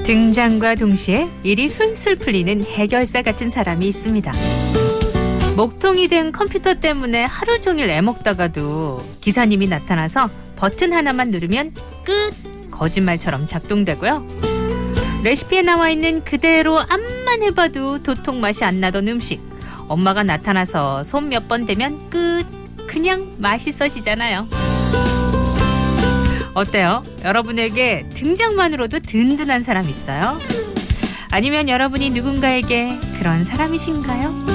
등장과 동시에 일이 술술 풀리는 해결사 같은 사람이 있습니다. 목통이 된 컴퓨터 때문에 하루 종일 애먹다가도 기사님이 나타나서 버튼 하나만 누르면 끝! 거짓말처럼 작동되고요. 레시피에 나와 있는 그대로 암만 해봐도 도통 맛이 안 나던 음식. 엄마가 나타나서 손 몇 번 대면 끝! 그냥 맛있어지잖아요. 어때요? 여러분에게 등장만으로도 든든한 사람 있어요? 아니면 여러분이 누군가에게 그런 사람이신가요?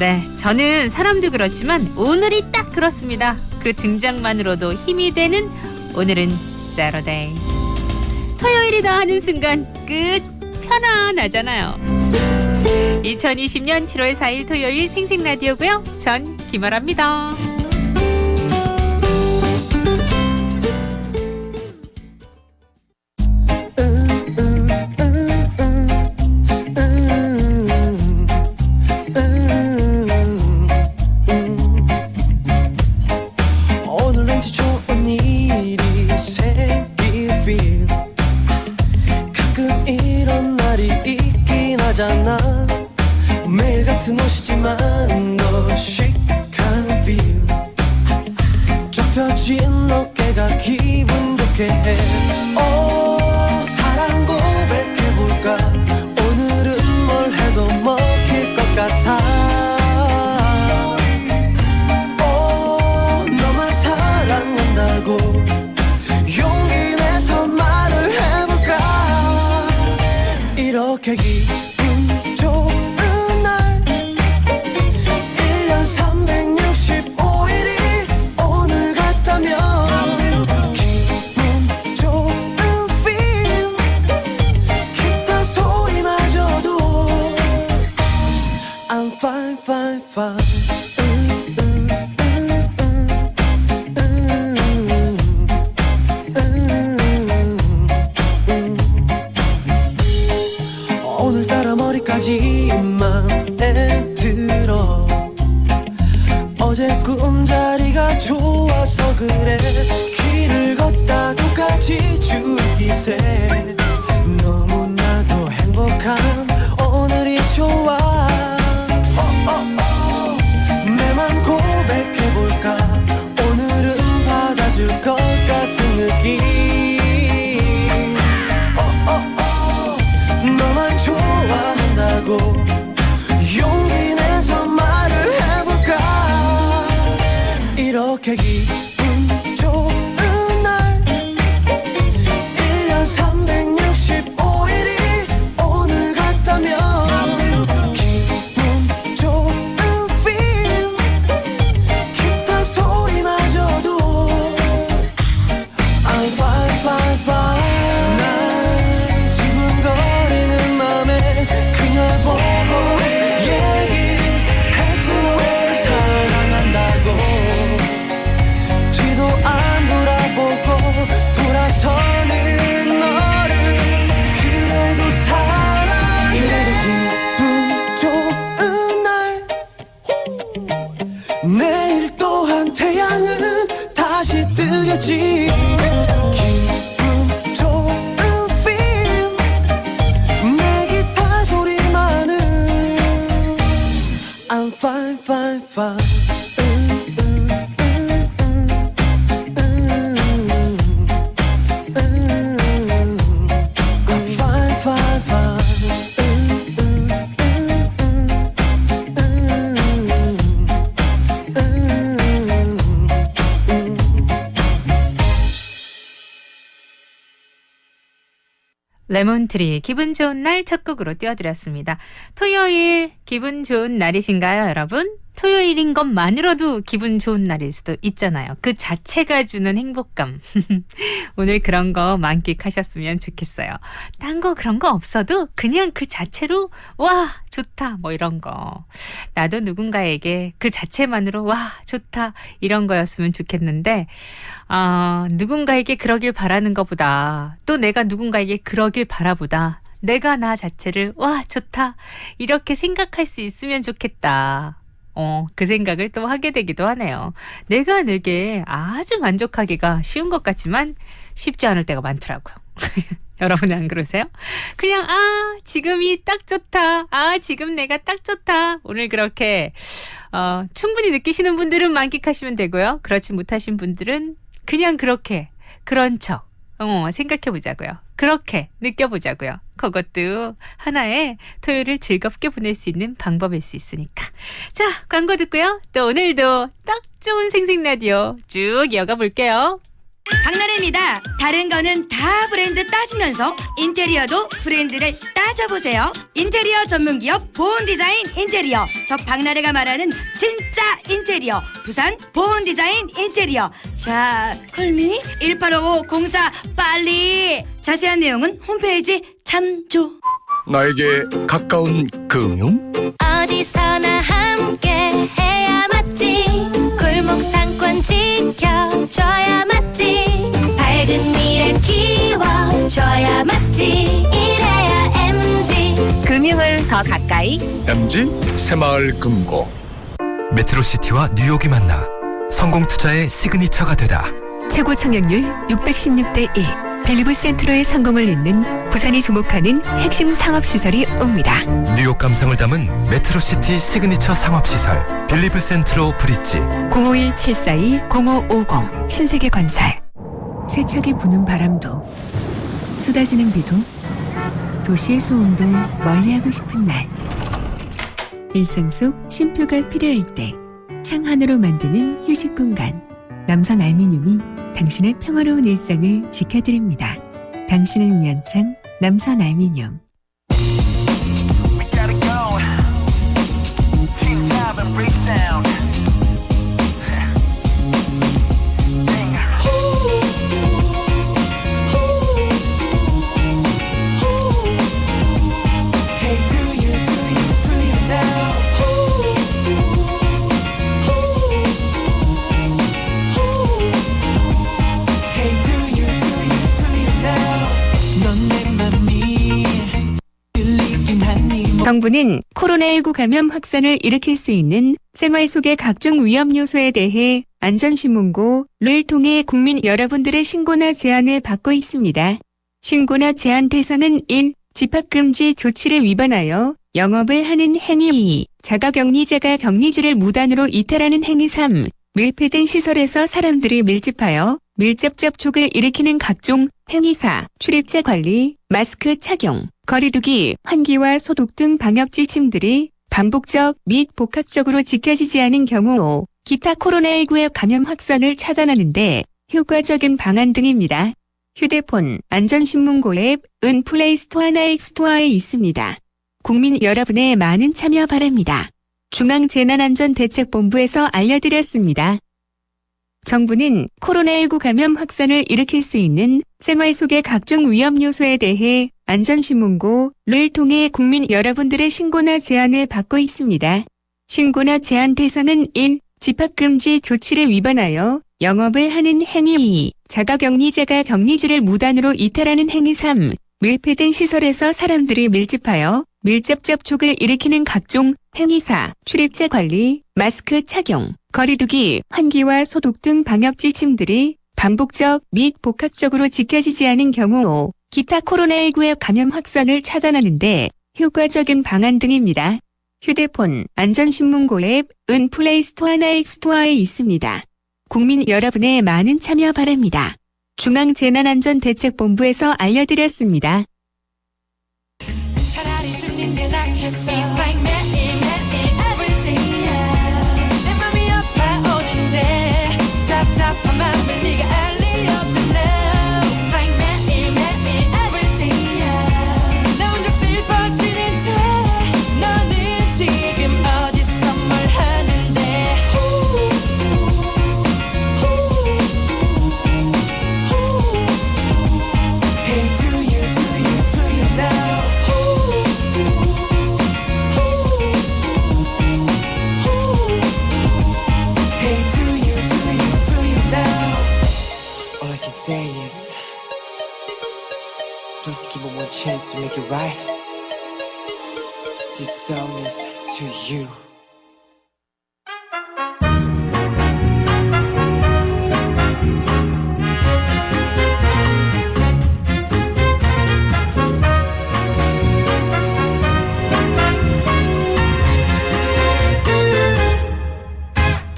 네, 저는 사람도 그렇지만 오늘이 딱 그렇습니다. 그 등장만으로도 힘이 되는 오늘은 Saturday. 토요일이다 하는 순간 끝! 편안하잖아요. 2020년 7월 4일 토요일 생생라디오고요. 전 김아라입니다. 매일 같은 옷이지만 너 시크한 빌 쫙 펴진 어깨가 기분 좋게 해. 사랑 고백해볼까. 오늘은 뭘 해도 먹힐 것 같아. 너만 사랑한다고 용기 내서 말을 해볼까. 이렇게 기분 좋은 날 1년 365일이 오늘 같다면 기분 좋은 feeling 기타 소리마저도 I'm fine fine fine. 오늘따라 머리까지 맘에 들어. 어제 꿈자리가 좋아서 그래. 길을 걷다가까지 줄기세. 너무나도 행복한 오늘이 좋아. 내 맘 고백해볼까. 오늘은 받아줄 것 같은 느낌. 너만 좋아한다고 용기 내서 말을 해볼까. 이렇게 기분 좋은 날 1년 365일이 오늘 같다면 기분 좋은 feeling 기타 소리마저도 I'm fine fine fine. 그녀 보고 얘기했지. 너를 사랑한다고. 뒤도 안 돌아보고 돌아서는 너를 그래도 사랑해. 기분 좋은 날 내일 또한 태양은 다시 뜨겠지. 기분 좋은 feeling 내 기타 소리만은 I'm fine fine fine. I'm fine fine fine. 레몬트리 기분 좋은 날 첫 곡으로 띄워드렸습니다. 토요일 기분 좋은 날이신가요, 여러분? 토요일인 것만으로도 기분 좋은 날일 수도 있잖아요. 그 자체가 주는 행복감. 오늘 그런 거 만끽하셨으면 좋겠어요. 딴 거 그런 거 없어도 그냥 그 자체로 와 좋다 뭐 이런 거. 나도 누군가에게 그 자체만으로 와 좋다 이런 거였으면 좋겠는데 누군가에게 그러길 바라는 것보다 또 내가 누군가에게 그러길 바라보다 내가 나 자체를 와 좋다 이렇게 생각할 수 있으면 좋겠다. 그 생각을 또 하게 되기도 하네요. 내가 내게 아주 만족하기가 쉬운 것 같지만 쉽지 않을 때가 많더라고요. 여러분은 안 그러세요? 그냥 지금이 딱 좋다. 지금 내가 딱 좋다. 오늘 그렇게 충분히 느끼시는 분들은 만끽하시면 되고요. 그렇지 못하신 분들은 그냥 그렇게 그런 척 생각해보자고요. 그렇게 느껴보자고요. 그것도 하나의 토요일을 즐겁게 보낼 수 있는 방법일 수 있으니까. 자, 광고 듣고요. 또 오늘도 딱 좋은 생생라디오 쭉 이어가 볼게요. 박나래입니다. 다른 거는 다 브랜드 따지면서 인테리어도 브랜드를 따져보세요. 인테리어 전문기업 보온디자인 인테리어. 저 박나래가 말하는 진짜 인테리어. 부산 보온디자인 인테리어. 자, 콜미 185504 빨리. 자세한 내용은 홈페이지 참조. 나에게 가까운 금융? 어디서나 함께 해야 맞지. 골목 상권 지켜줘야 맞지. 밝은 미래 키워줘야 맞지. 이래야 MG. 금융을 더 가까이. MG 새마을 금고. 메트로시티와 뉴욕이 만나 성공투자의 시그니처가 되다. 최고 청약률 616대 1. 벨리브 센트로의 성공을 잇는 부산이 주목하는 핵심 상업시설이 옵니다. 뉴욕 감성을 담은 메트로시티 시그니처 상업시설 빌리브 센트로 브릿지. 051-742-0550 신세계건설. 세차게 부는 바람도 쏟아지는 비도 도시의 소음도 멀리하고 싶은 날, 일상 속 쉼표가 필요할 때 창 하나로 만드는 휴식 공간 남선 알미늄이 당신의 평화로운 일상을 지켜드립니다. 당신을 위한 창 남선 알미늄. We gotta go. Teen time and break sound. Hey, do you now? Hey, do you now? 넌 내 맘이 들리긴 하니. 정부는 코로나19 감염 확산을 일으킬 수 있는 생활 속의 각종 위험 요소에 대해 안전신문고를 통해 국민 여러분들의 신고나 제안을 받고 있습니다. 신고나 제안 대상은 1. 집합금지 조치를 위반하여 영업을 하는 행위. 2. 자가격리자가 격리지를 무단으로 이탈하는 행위. 3. 밀폐된 시설에서 사람들이 밀집하여 밀접 접촉을 일으키는 각종 행위. 4. 출입자 관리, 마스크 착용, 거리두기, 환기와 소독 등 방역 지침들이 반복적 및 복합적으로 지켜지지 않은 경우. 5. 기타 코로나19의 감염 확산을 차단하는 데 효과적인 방안 등입니다. 휴대폰 안전신문고 앱은 플레이스토어나 앱스토어에 있습니다. 국민 여러분의 많은 참여 바랍니다. 중앙재난안전대책본부에서 알려드렸습니다. 정부는 코로나19 감염 확산을 일으킬 수 있는 생활 속의 각종 위험 요소에 대해 안전신문고를 통해 국민 여러분들의 신고나 제안을 받고 있습니다. 신고나 제안 대상은 1. 집합금지 조치를 위반하여 영업을 하는 행위. 2. 자가격리자가 격리지를 무단으로 이탈하는 행위. 3. 밀폐된 시설에서 사람들이 밀집하여 밀접 접촉을 일으키는 각종 행위. 4. 출입자 관리, 마스크 착용, 거리두기, 환기와 소독 등 방역 지침들이 반복적 및 복합적으로 지켜지지 않은 경우. 5. 기타 코로나19의 감염 확산을 차단하는 데 효과적인 방안 등입니다. 휴대폰 안전신문고 앱은 플레이스토어나 앱스토어에 있습니다. 국민 여러분의 많은 참여 바랍니다. 중앙재난안전대책본부에서 알려드렸습니다. 차라리 죽는 게 낫겠어. It's like 매일 everything. 내 맘이 아파오는데 답답한 맘을 네가 알 리 없잖아. It's like 매일 everything. 나 혼자 슬퍼지는데 너는 지금 어디서 뭘 하는데. Hey, do you now? Hey, do you now? All I can say is, please give me one chance to make it right. This song is to you.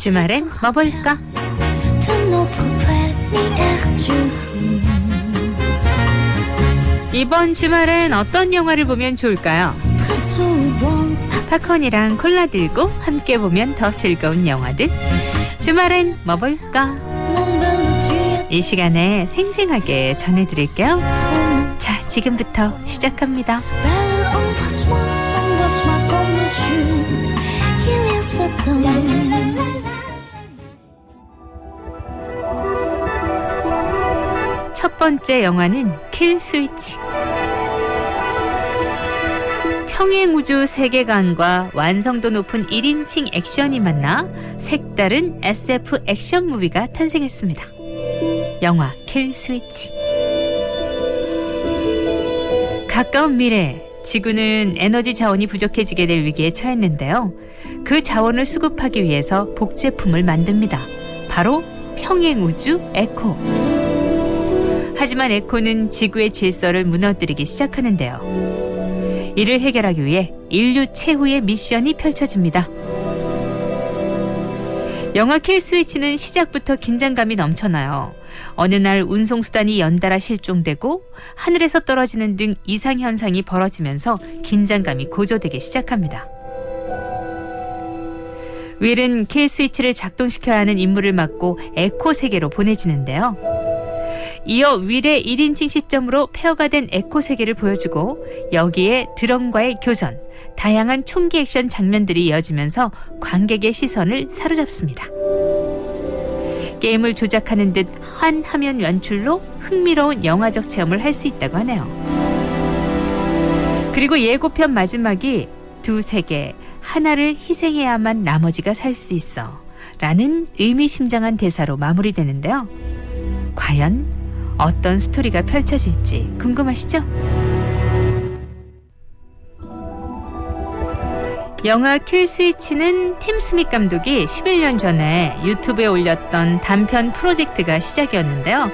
주말엔 뭐 볼까? de notre première 이번 주말엔 어떤 영화를 보면 좋을까요? très souvent. 팝콘이랑 콜라 들고 함께 보면 더 즐거운 영화들. 주말엔 뭐 볼까? Mon belle, tu es 이 시간에 생생하게 전해드릴게요. trop 자, 지금부터 시작합니다. belle. Embrasse-moi comme le jour qu'il y a 7 ans. 첫 번째 영화는 킬 스위치. 평행우주 세계관과 완성도 높은 1인칭 액션이 만나 색다른 SF 액션 무비가 탄생했습니다. 영화 킬 스위치. 가까운 미래, 지구는 에너지 자원이 부족해지게 될 위기에 처했는데요. 그 자원을 수급하기 위해서 복제품을 만듭니다. 바로 평행우주 에코. 하지만 에코는 지구의 질서를 무너뜨리기 시작하는데요. 이를 해결하기 위해 인류 최후의 미션이 펼쳐집니다. 영화 킬 스위치는 시작부터 긴장감이 넘쳐나요. 어느 날 운송수단이 연달아 실종되고 하늘에서 떨어지는 등 이상현상이 벌어지면서 긴장감이 고조되기 시작합니다. 윌은 킬 스위치를 작동시켜야 하는 임무를 맡고 에코 세계로 보내지는데요. 이어 윌의 1인칭 시점으로 폐허가 된 에코 세계를 보여주고 여기에 드럼과의 교전, 다양한 총기 액션 장면들이 이어지면서 관객의 시선을 사로잡습니다. 게임을 조작하는 듯 한 화면 연출로 흥미로운 영화적 체험을 할 수 있다고 하네요. 그리고 예고편 마지막이 두 세계, 하나를 희생해야만 나머지가 살 수 있어 라는 의미심장한 대사로 마무리되는데요. 과연 어떤 스토리가 펼쳐질지 궁금하시죠? 영화 킬 스위치는 팀 스밋 감독이 11년 전에 유튜브에 올렸던 단편 프로젝트가 시작이었는데요.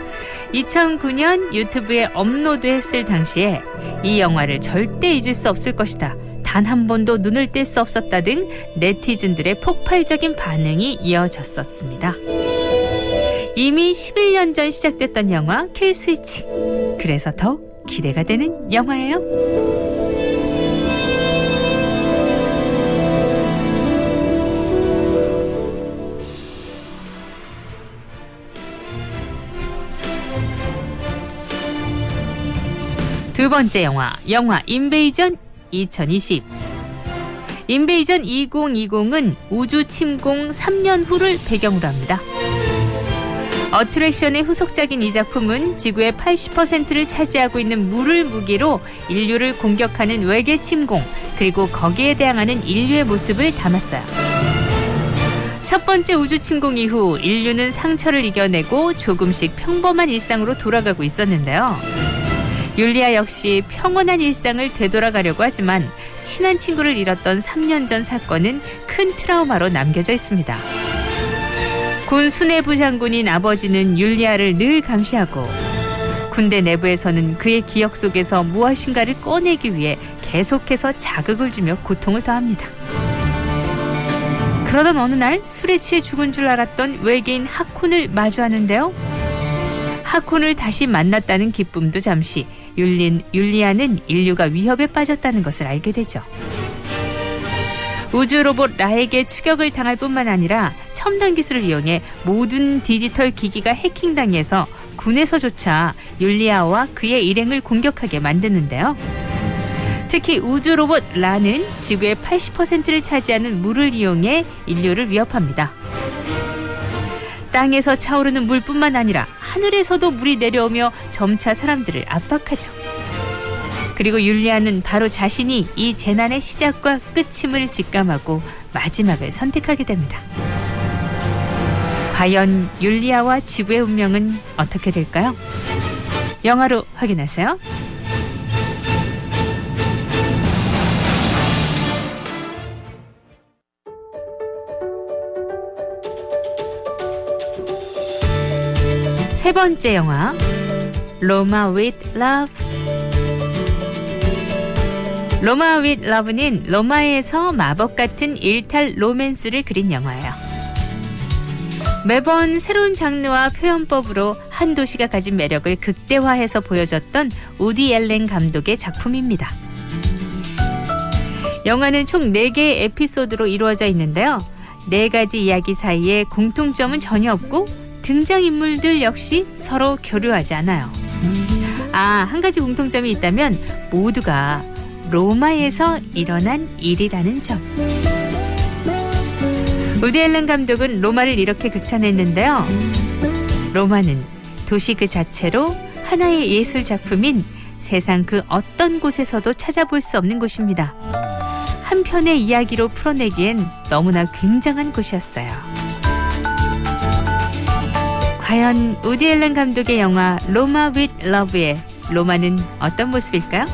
2009년 유튜브에 업로드했을 당시에 이 영화를 절대 잊을 수 없을 것이다. 단 한 번도 눈을 뗄 수 없었다 등 네티즌들의 폭발적인 반응이 이어졌었습니다. 이미 11년 전 시작됐던 영화 킬 스위치. 그래서 더욱 기대가 되는 영화예요. 두 번째 영화 인베이전 2020. 인베이전 2020은 우주 침공 3년 후를 배경으로 합니다. 어트랙션의 후속작인 이 작품은 지구의 80%를 차지하고 있는 물을 무기로 인류를 공격하는 외계 침공, 그리고 거기에 대항하는 인류의 모습을 담았어요. 첫 번째 우주 침공 이후 인류는 상처를 이겨내고 조금씩 평범한 일상으로 돌아가고 있었는데요. 율리아 역시 평온한 일상을 되돌아가려고 하지만 친한 친구를 잃었던 3년 전 사건은 큰 트라우마로 남겨져 있습니다. 군 수뇌부 장군인 아버지는 율리아를 늘 감시하고 군대 내부에서는 그의 기억 속에서 무엇인가를 꺼내기 위해 계속해서 자극을 주며 고통을 더합니다. 그러던 어느 날 술에 취해 죽은 줄 알았던 외계인 하콘을 마주하는데요. 하콘을 다시 만났다는 기쁨도 잠시, 율리아는 인류가 위협에 빠졌다는 것을 알게 되죠. 우주 로봇 라에게 추격을 당할 뿐만 아니라 첨단 기술을 이용해 모든 디지털 기기가 해킹당해서 군에서조차 율리아와 그의 일행을 공격하게 만드는데요. 특히 우주 로봇 라는 지구의 80%를 차지하는 물을 이용해 인류를 위협합니다. 땅에서 차오르는 물뿐만 아니라 하늘에서도 물이 내려오며 점차 사람들을 압박하죠. 그리고 율리아는 바로 자신이 이 재난의 시작과 끝임을 직감하고 마지막을 선택하게 됩니다. 과연 율리아와 지구의 운명은 어떻게 될까요? 영화로 확인하세요. 세 번째 영화 로마 with Love. 로마 with Love는 로마에서 마법 같은 일탈 로맨스를 그린 영화예요. 매번 새로운 장르와 표현법으로 한 도시가 가진 매력을 극대화해서 보여줬던 우디 앨런 감독의 작품입니다. 영화는 총 4개의 에피소드로 이루어져 있는데요. 4가지 이야기 사이에 공통점은 전혀 없고 등장인물들 역시 서로 교류하지 않아요. 한 가지 공통점이 있다면 모두가 로마에서 일어난 일이라는 점. 우디 앨런 감독은 로마를 이렇게 극찬했는데요. 로마는 도시 그 자체로 하나의 예술 작품인 세상 그 어떤 곳에서도 찾아볼 수 없는 곳입니다. 한 편의 이야기로 풀어내기엔 너무나 굉장한 곳이었어요. 과연 우디 앨런 감독의 영화 로마 with Love의 로마는 어떤 모습일까요?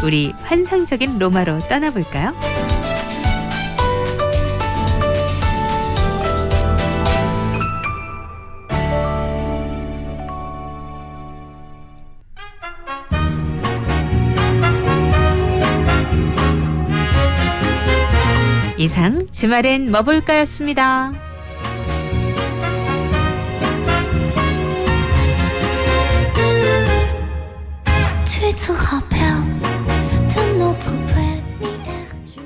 우리 환상적인 로마로 떠나볼까요? 이상 주말엔 뭐 볼까였습니다. Tu te rappelles de notre première jour?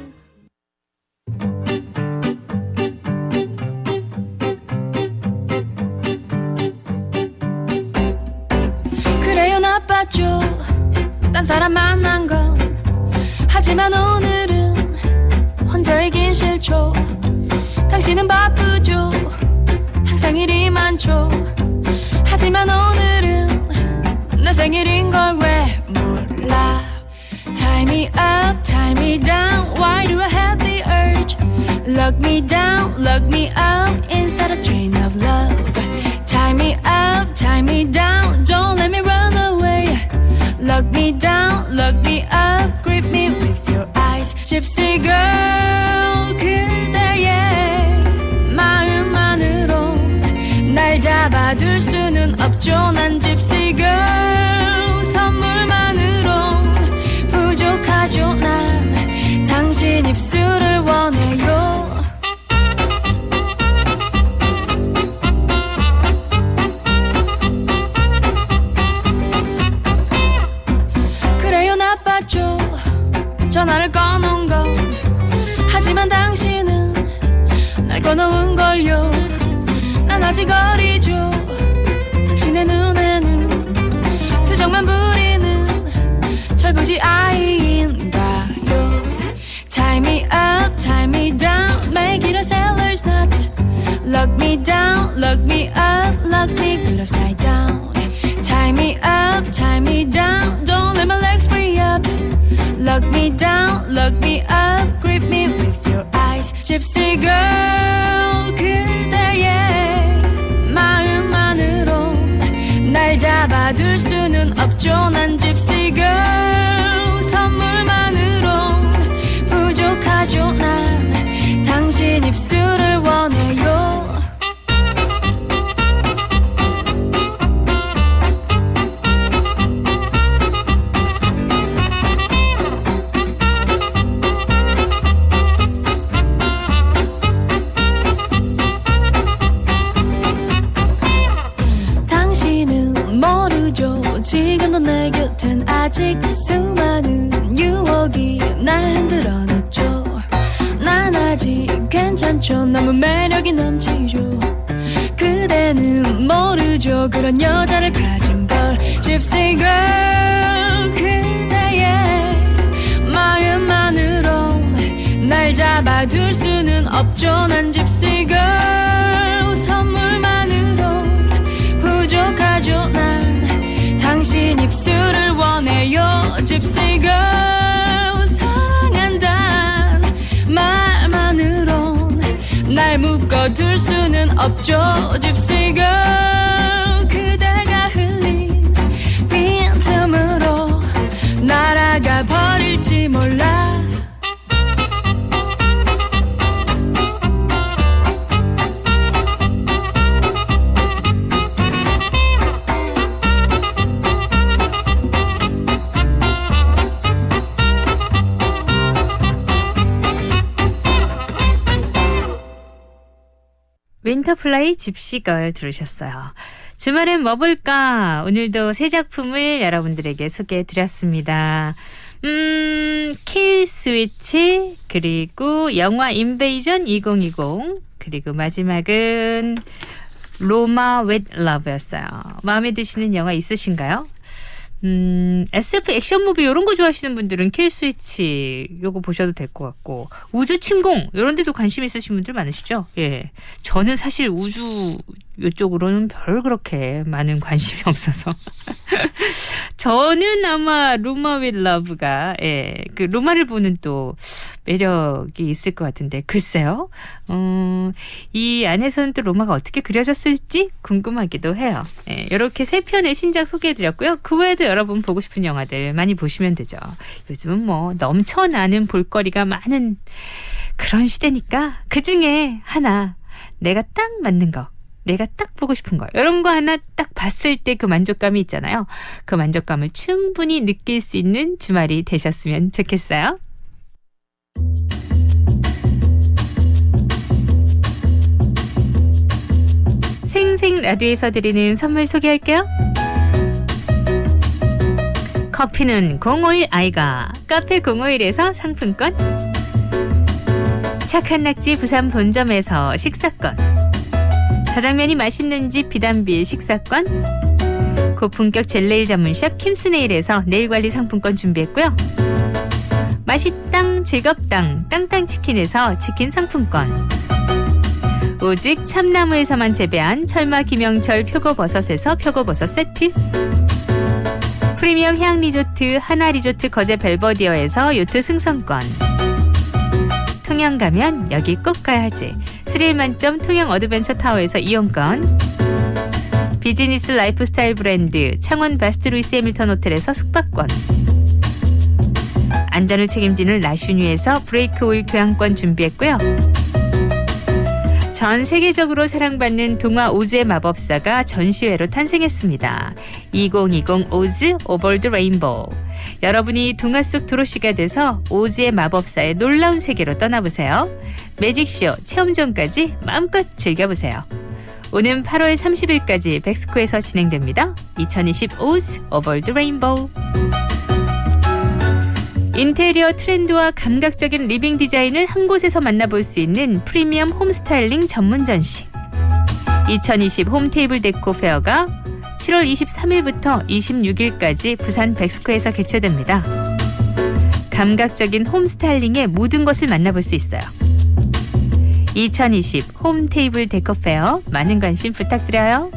그래요 나빴죠 딴 사람 만난 건 하지만 오늘은 혼자이긴 싫죠 당신은 바쁘죠 항상 일이 많죠 하지만 오늘은 내 생일인 걸 왜 몰라 Tie me up, tie me down Why do I have the urge Lock me down, lock me up Inside a train of love Tie me up, tie me down Don't let me run away Lock me down, lock me up Grip me with your eyes Gypsy girl 그대의 마음만으로 날 잡아둘 수는 없죠 난 Gypsy girl 선물만으로 부족하죠 난 당신 입술을 원해요 그래요 나빴죠 전화를 꺼놓은 건 하지만 당신은 날 꺼놓은걸요 난 아직 어리죠 당신의 눈에는 투정만 부리는 철부지 아이인가요 Tie me up, tie me down Make it a sailor's knot Lock me down, lock me up Lock me good upside down Tie me up, tie me down Don't let my legs free up Lock me down, lock me up Grip me with your eyes Gypsy girl 그대의 마음만으로 날 잡아둘 수는 없죠 난 Gypsy girl 선물만으로 부족하죠 난 당신 입술을 원해요 지금도 내 곁엔 아직 수많은 유혹이 날 흔들어 놓죠 난 아직 괜찮죠 너무 매력이 넘치죠 그대는 모르죠 그런 여자를 가진 걸 Gypsy girl 그대의 마음만으로 날 잡아둘 수는 없죠 난 Gypsy girl 선물만으로 부족하죠 난 당신 입술을 원해요 Gypsy girl 사랑한단 말만으론 날 묶어둘 수는 없죠 Gypsy girl 그대가 흘린 빈틈으로 날아가 버릴지 몰라 버터플라이 집시걸 들으셨어요. 주말엔 뭐 볼까? 오늘도 새 작품을 여러분들에게 소개해드렸습니다. 킬 스위치, 그리고 영화 인베이전 2020, 그리고 마지막은 로마 윗 러브였어요. 마음에 드시는 영화 있으신가요? SF 액션 무비 이런 거 좋아하시는 분들은 킬 스위치 요거 보셔도 될 것 같고, 우주 침공 이런 데도 관심 있으신 분들 많으시죠? 예. 저는 사실 우주 요쪽으로는 별 그렇게 많은 관심이 없어서 저는 아마 로마 윗 러브가 그 로마를 보는 또 매력이 있을 것 같은데, 글쎄요. 이 안에서는 또 로마가 어떻게 그려졌을지 궁금하기도 해요. 이렇게 세 편의 신작 소개해드렸고요. 그 외에도 여러분 보고 싶은 영화들 많이 보시면 되죠. 요즘은 뭐 넘쳐나는 볼거리가 많은 그런 시대니까 그중에 하나 내가 딱 맞는 거, 내가 딱 보고 싶은 거, 이런 거 하나 딱 봤을 때 그 만족감이 있잖아요. 그 만족감을 충분히 느낄 수 있는 주말이 되셨으면 좋겠어요. 생생 라디오에서 드리는 선물 소개할게요. 커피는 051 아이가 카페 051에서 상품권, 착한 낙지 부산 본점에서 식사권, 자장면이 맛있는 집 비단빌 식사권, 고품격 젤네일 전문샵 킴스네일에서 네일관리 상품권 준비했고요. 맛있당 즐겁당 땅땅치킨에서 치킨 상품권, 오직 참나무에서만 재배한 철마 김영철 표고버섯에서 표고버섯 세트, 프리미엄 해양 리조트 하나리조트 거제 벨버디어에서 요트 승선권, 통영 가면 여기 꼭 가야지 스릴 만점 통영 어드벤처 타워에서 이용권, 비즈니스 라이프스타일 브랜드 창원 바스트 루이스 해밀턴 호텔에서 숙박권, 안전을 책임지는 라슈뉴에서 브레이크 오일 교환권 준비했고요. 전 세계적으로 사랑받는 동화 오즈의 마법사가 전시회로 탄생했습니다. 2020 오즈 오버 더 레인보우. 여러분이 동화 속 도로시가 돼서 오즈의 마법사의 놀라운 세계로 떠나보세요. 매직쇼, 체험존까지 마음껏 즐겨보세요. 오는 8월 30일까지 백스코에서 진행됩니다. 2020 오즈 오버 더 레인보우. 인테리어 트렌드와 감각적인 리빙 디자인을 한 곳에서 만나볼 수 있는 프리미엄 홈스타일링 전문 전시, 2020 홈테이블 데코 페어가 7월 23일부터 26일까지 부산 백스코에서 개최됩니다. 감각적인 홈스타일링의 모든 것을 만나볼 수 있어요. 2020 홈테이블 데코 페어 많은 관심 부탁드려요.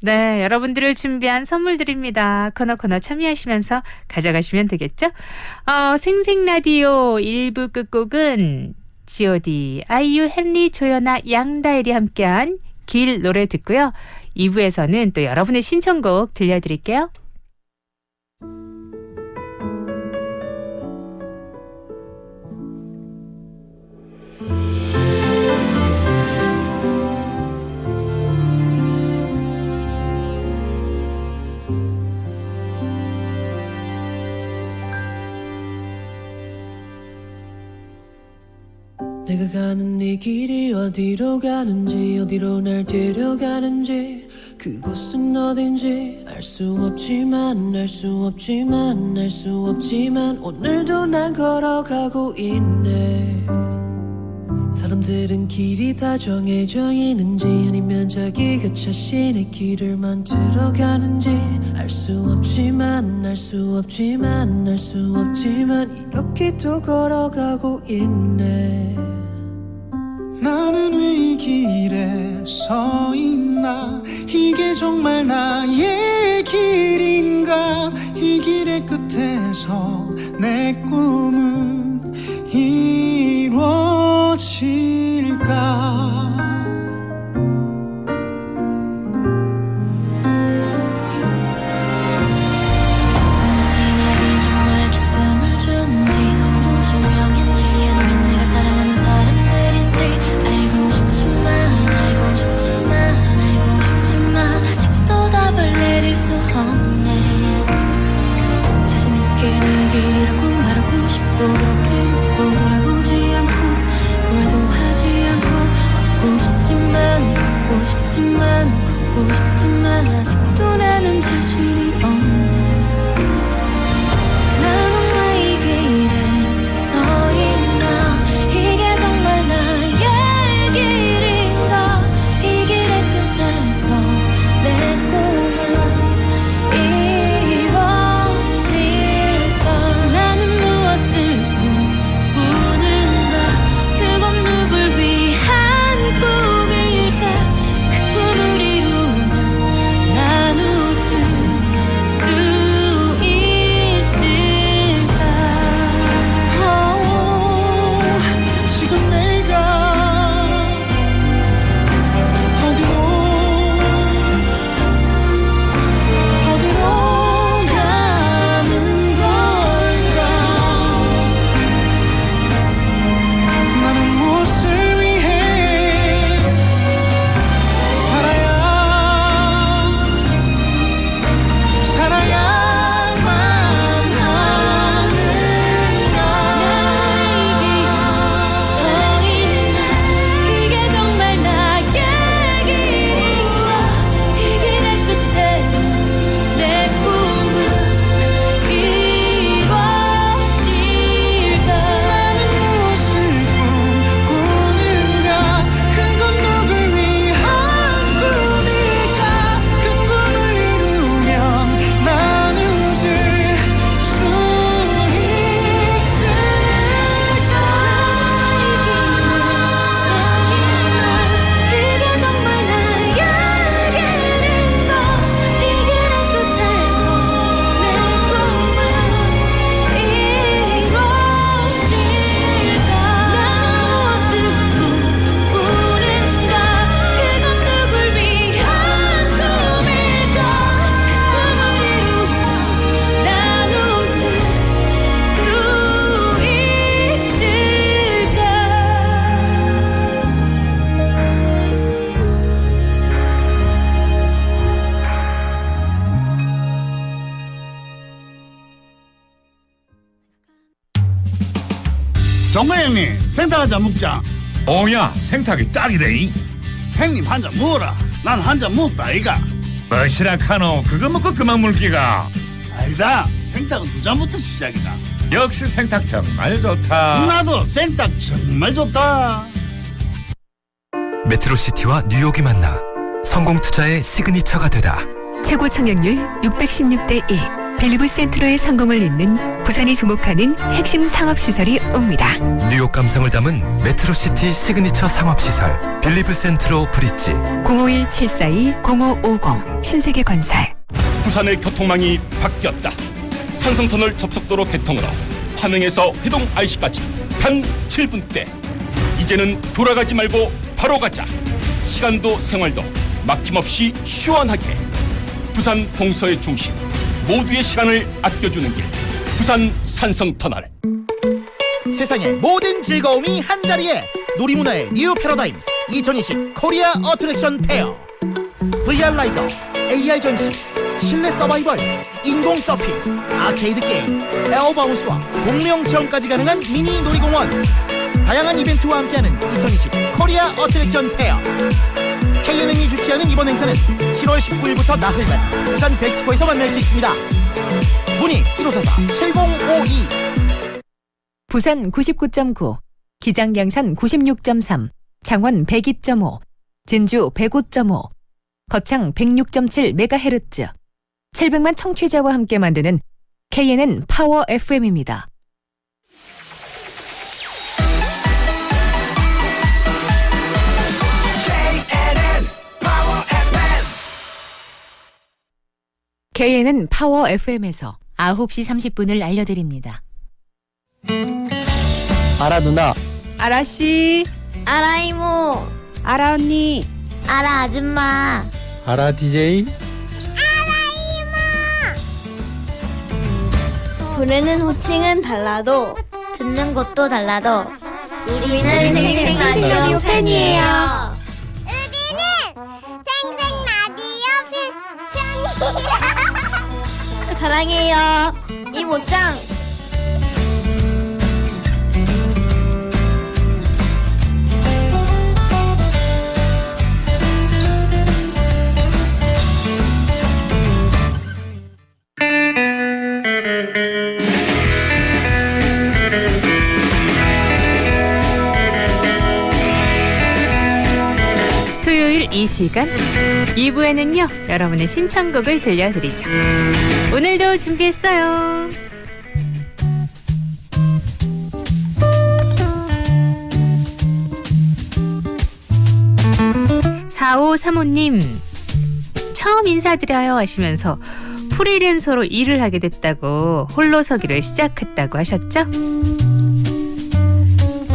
네, 여러분들을 준비한 선물 드립니다. 코너 참여하시면서 가져가시면 되겠죠? 생생라디오 1부 끝곡은 G.O.D, 아이유, 헨리, 조연아, 양다일이 함께한 길 노래 듣고요. 2부에서는 또 여러분의 신청곡 들려드릴게요. 내가 가는 이 길이 어디로 가는지, 어디로 날 데려가는지, 그곳은 어딘지 알 수 없지만 알 수 없지만 알 수 없지만 오늘도 난 걸어가고 있네. 사람들은 길이 다 정해져 있는지, 아니면 자기가 자신의 길을 만들어가는지 알 수 없지만 알 수 없지만 알 수 없지만 이렇게 또 걸어가고 있네. 나는 왜 이 길에 서 있나, 이게 정말 나의 길인가, 이 길의 끝에서 내 꿈은 이루어질까. 종거 형님 생닭 한잔 먹자. 오야 생탁이 딱이래. 형님 한 잔 먹어라. 난 한 잔 먹다 이가. 뭐시라 카노 그거 먹고 그만 물기가. 아니다. 생닭은 두 잔부터 시작이다. 역시 생탁 정말 좋다. 나도 생닭 정말 좋다. 메트로시티와 뉴욕이 만나 성공투자의 시그니처가 되다. 최고 청약률 616대 1. 빌리브 센트로의 성공을 잇는 부산이 주목하는 핵심 상업시설이 옵니다. 뉴욕 감성을 담은 메트로시티 시그니처 상업시설 빌리브 센트로 브릿지. 051-742-0550 신세계건설. 부산의 교통망이 바뀌었다. 산성터널 접속도로 개통으로 환흥에서 회동 IC까지 단 7분대. 이제는 돌아가지 말고 바로 가자. 시간도 생활도 막힘없이 시원하게. 부산 동서의 중심, 모두의 시간을 아껴주는 길. 부산 산성터널. 세상의 모든 즐거움이 한자리에. 놀이문화의 뉴 패러다임 2020 코리아 어트랙션 페어. VR 라이더, AR 전시, 실내 서바이벌, 인공 서핑, 아케이드 게임, 에어바운스와 공명 체험까지 가능한 미니 놀이공원. 다양한 이벤트와 함께하는 2020 코리아 어트랙션 페어. K은행이 주최하는 이번 행사는 7월 19일부터 나흘간 부산 백스코에서 만날 수 있습니다. 문의 1544-7052. 부산 99.9, 기장 양산 96.3, 창원 102.5, 진주 105.5, 거창 106.7MHz. 700만 청취자와 함께 만드는 KNN 파워 FM입니다. KNN 파워 FM에서 9시 30분을 알려드립니다. 아라 누나. 아라 씨, 아라 이모, 아라 언니, 아라 아줌마. 아라 DJ. 부르는 호칭은 달라도 듣는 곳도 달라도 우리는 생생 라디오 팬이에요. 사랑해요, 이모짱. 토요일 이 시간 2부에는요 여러분의 신청곡을 들려드리죠. 오늘도 준비했어요. 4535님 처음 인사드려요 하시면서 프리랜서로 일을 하게 됐다고 홀로서기를 시작했다고 하셨죠?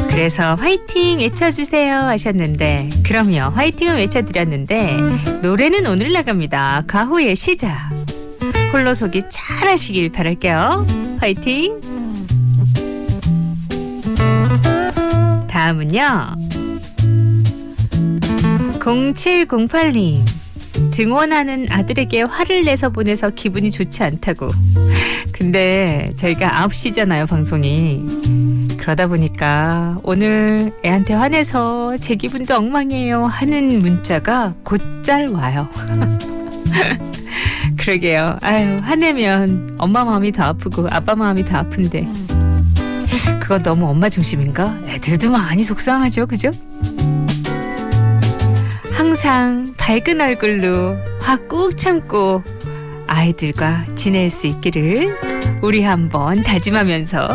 그래서 화이팅 외쳐주세요 하셨는데 그럼요 화이팅은 외쳐드렸는데 노래는 오늘 나갑니다. 가호의 시작. 홀로서기 잘 하시길 바랄게요. 화이팅. 다음은요 0708님 등원하는 아들에게 화를 내서 보내서 기분이 좋지 않다고. 근데 저희가 9시잖아요 방송이. 그러다 보니까 오늘 애한테 화내서 제 기분도 엉망이에요 하는 문자가 곧잘 와요. 그러게요. 아유 화내면 엄마 마음이 더 아프고 아빠 마음이 더 아픈데 그거 너무 엄마 중심인가? 애들도 많이 속상하죠, 그죠? 항상 밝은 얼굴로 화 꾹 참고 아이들과 지낼 수 있기를 우리 한번 다짐하면서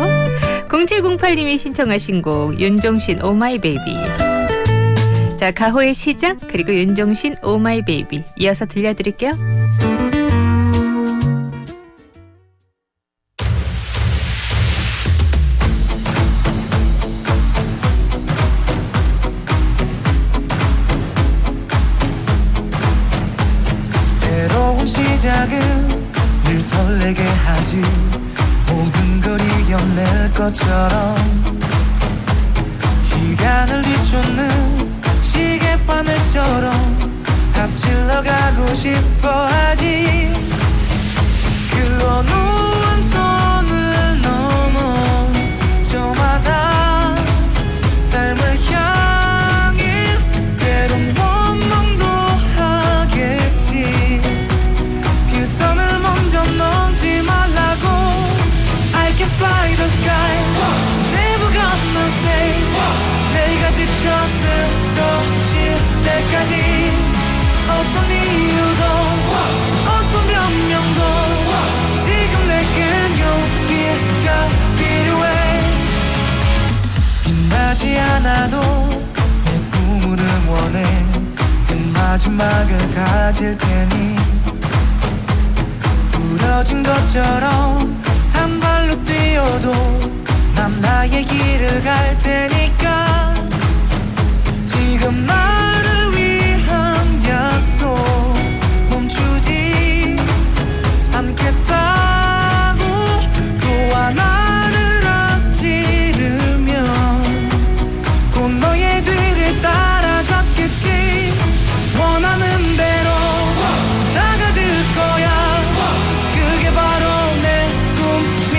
0708님이 신청하신 곡 윤종신 오 마이 베이비. 자 가호의 시작 그리고 윤종신 오 마이 베이비 이어서 들려드릴게요. 새로운 시작은 늘 설레게 하지. 모든 걸 이겨낼 것처럼 시간을 뒤쫓는 시계바늘처럼 앞질러 가고 싶어 하지. 그 어느 한 선을 넘어 저마다 마지막을 가질 테니 부러진 것처럼 한 발로 뛰어도 난 나의 길을 갈 테니까 지금 나를 위한 약속 멈추지 않겠다고 또 하나를 앞지르면 곧 너의 뒤를 따라잡겠지 원하는 대로 나가질 거야 그게 바로 내 꿈일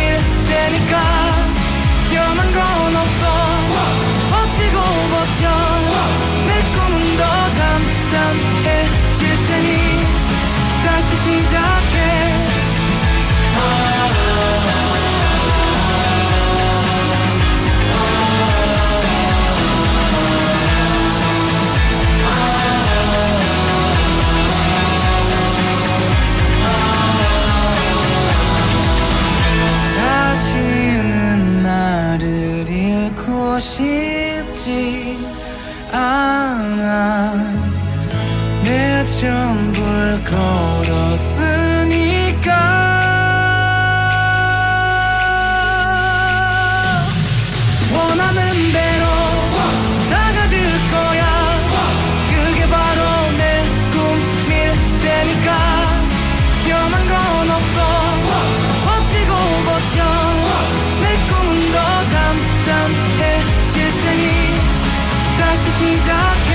테니까 변한 건 없어 버티고 버텨 내 꿈은 더 단단해질 테니 다시 시작해 다시는 나를 잃고 싶지 않아 내 전부를 걸었으니까 원하는 대로 나가질 거야 그게 바로 내 꿈일 테니까 변한 건 없어 버티고 버텨 내 꿈은 더 단단해질 테니 다시 시작해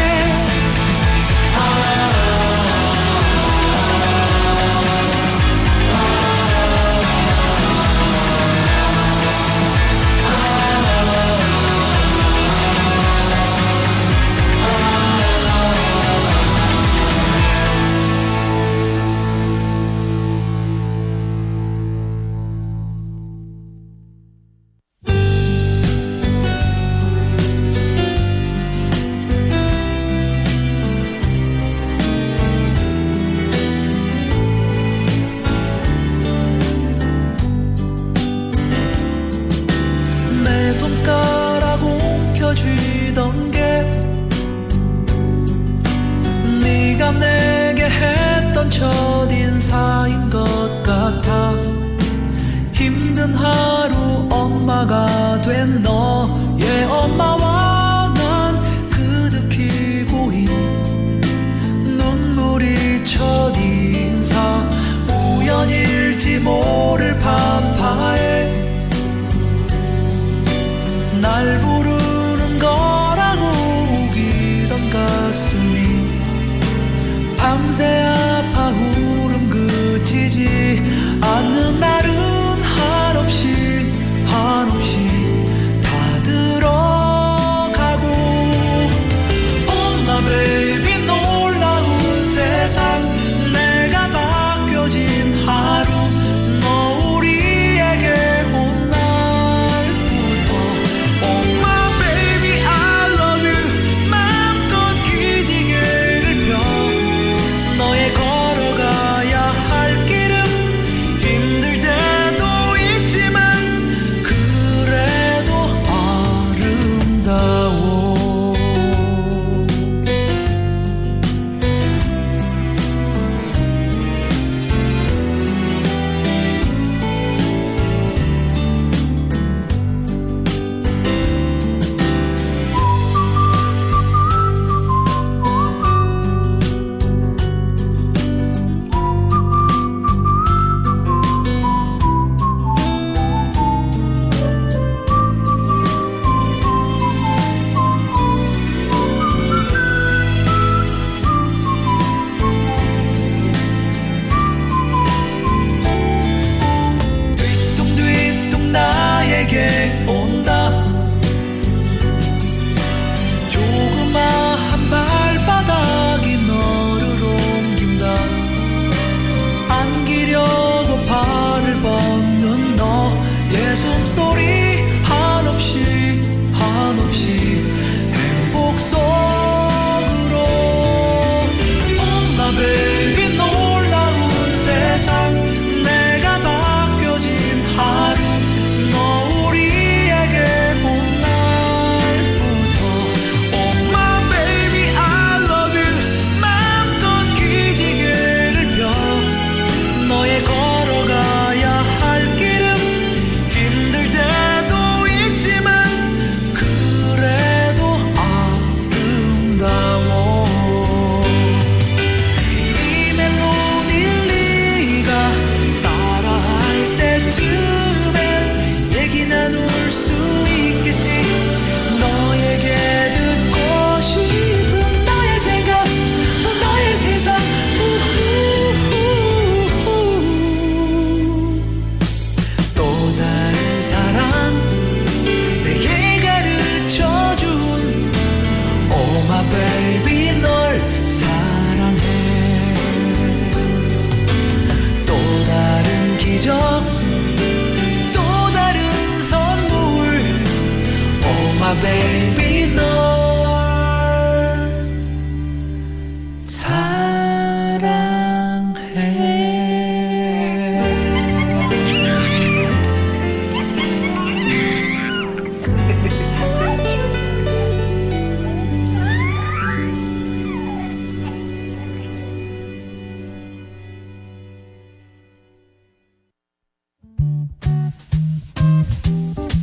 My baby 널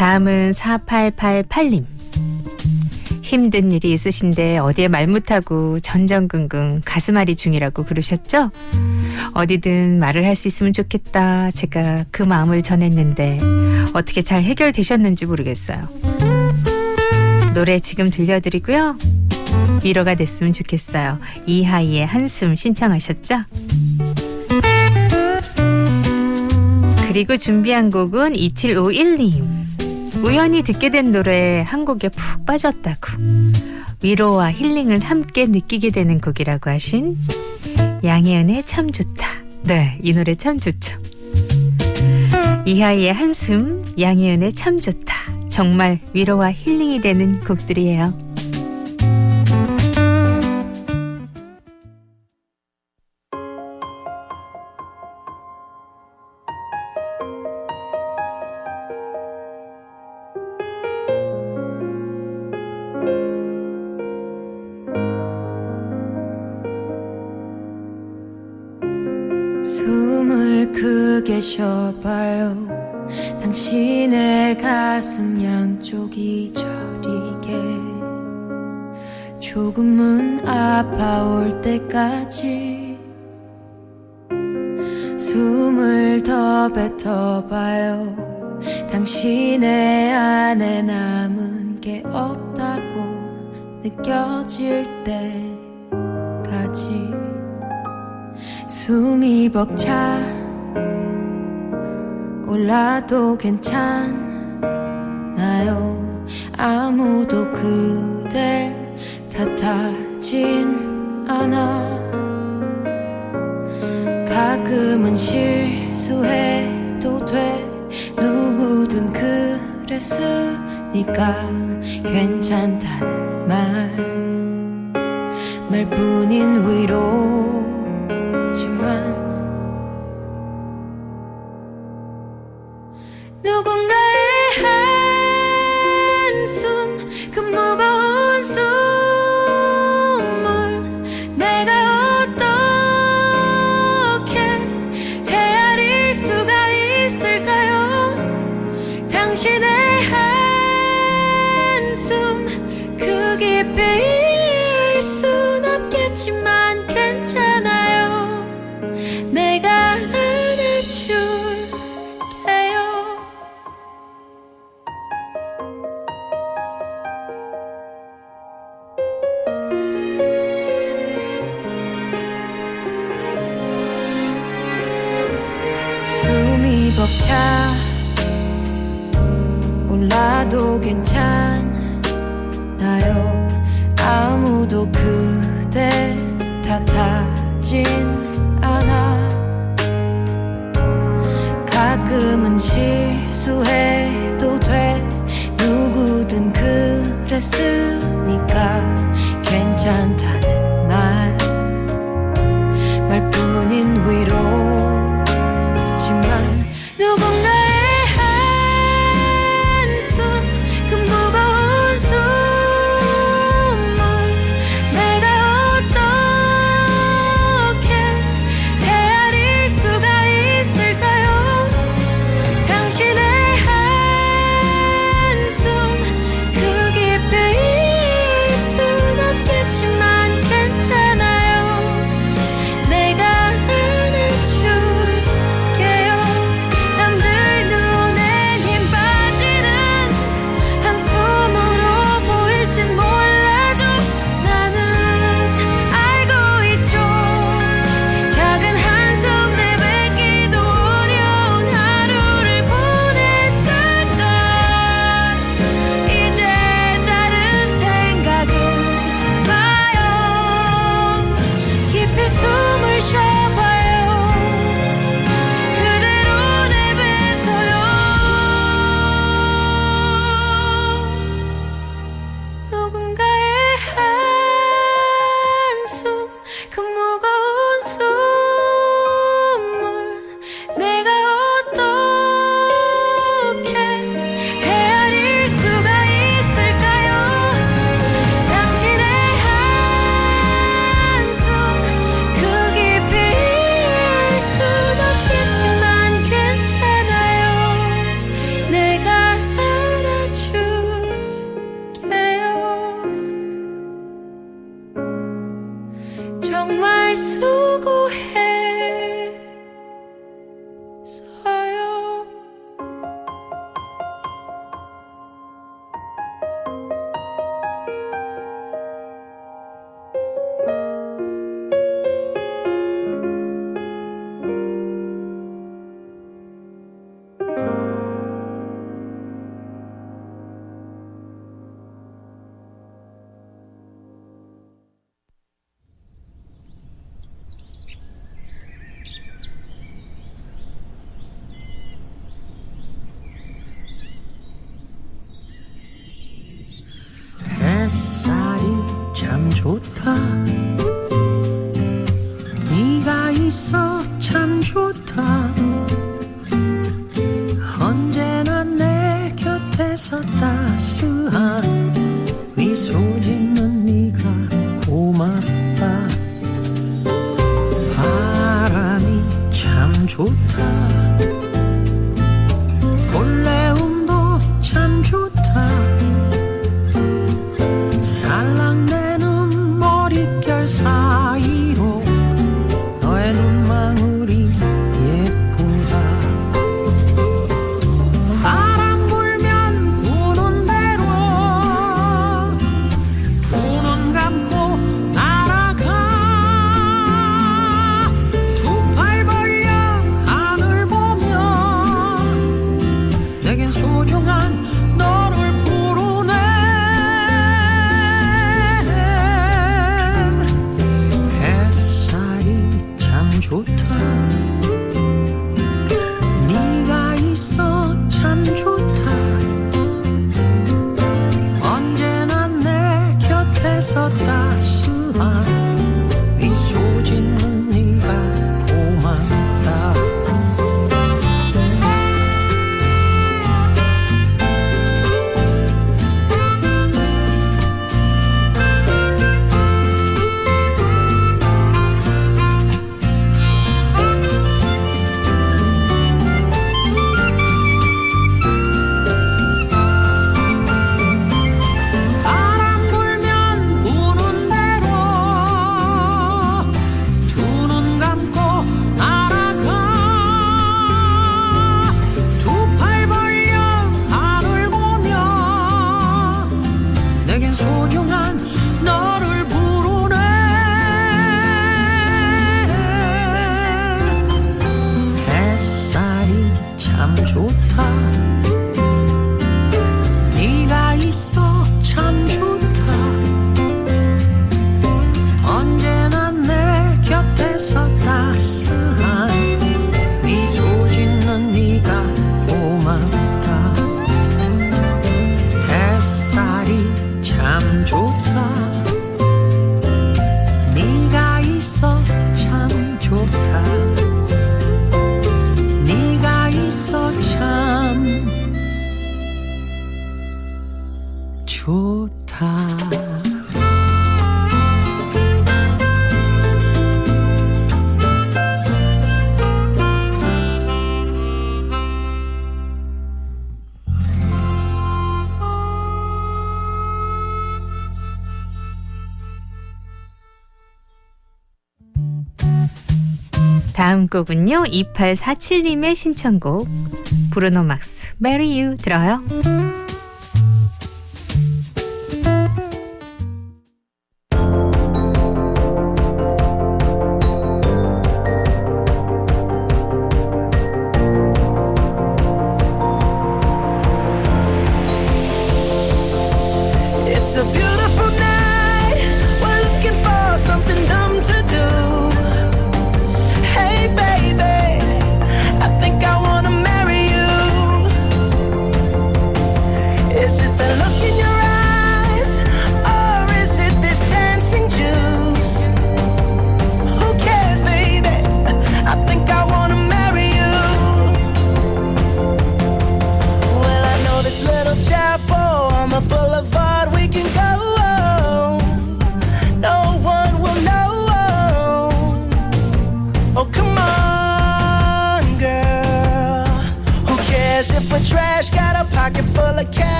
다음은 4888님. 힘든 일이 있으신데 어디에 말 못하고 전전긍긍 가슴앓이 중이라고 그러셨죠? 어디든 말을 할 수 있으면 좋겠다. 제가 그 마음을 전했는데 어떻게 잘 해결되셨는지 모르겠어요. 노래 지금 들려드리고요. 위로가 됐으면 좋겠어요. 이하이의 한숨 신청하셨죠? 그리고 준비한 곡은 2751님. 우연히 듣게 된 노래 한 곡에 푹 빠졌다고 위로와 힐링을 함께 느끼게 되는 곡이라고 하신 양혜은의 참 좋다. 네, 이 노래 참 좋죠. 이하이의 한숨, 양혜은의 참 좋다. 정말 위로와 힐링이 되는 곡들이에요. 숨을 크게 쉬어봐요. 당신의 가슴 양쪽이 저리게 조금은 아파올 때까지 숨을 더 뱉어봐요. 당신의 안에 남은 게 없다고 느껴질 때까지 숨이 벅차 올라도 괜찮나요? 아무도 그댈 탓하진 않아. 가끔은 실수해도 돼. 누구든 그랬으니까 괜찮단 말뿐인 위로지만 누군가의 한숨 그 무거운 숨을 내가 어떻게 헤아릴 수가 있을까요? 당신의 한숨 그 깊이 이해할 순 없겠지만 괜찮아요. 내가 안아줄게요. 숨이 벅차 올라도 괜찮나요? 아무도 그댈 탓하진 않아. 가끔은 실수해도 돼. 누구든 그랬으니까 괜찮다는 말뿐인 위로지만 누군가의 한숨 그 무거운 숨을 내가 어떻게 헤아릴 수가 있을까요? 당신의 한숨 그 깊이 이해할 순 없겠지만 괜찮아요. 내가 안아줄게요. 햇살이 참 좋다. 네가 있어 참 좋다. 언제나 내 곁에서 따스한 미소 짓는 네가 고맙다. 바람이 참 좋다. 볼레음도 참 좋다. 살랑내는 머릿결 사이로 너의 눈망울이 예쁘다. 바람 불면 부는 대로 두 눈 감고 날아가. 두 팔 벌려 하늘 보며 내겐 소중한 너를 부르네. 햇살이 참 좋다. 네가 있어 참 좋다. 언제나 내 곁에서 따스한 미소 짓는 네가 고맙다. 바람 불면 부는 대로 두 눈 감고 날아가. 두 팔 벌려 하늘 보며 내겐 소중한 너를 부르네. 햇살이 참 좋다. 네가 있어 참 좋다. 언제나 내 곁에서 따스한 미소 짓는 네가 고맙다. 햇살이 참 좋다. 네가 있어 참 좋다. 네가 있어 참 좋다. 다음 곡은요 2847님의 신청곡 브루노 막스 Marry You 들어요. It's a beautiful night. We're looking for something dumb to do. Hey baby, I think I wanna marry you.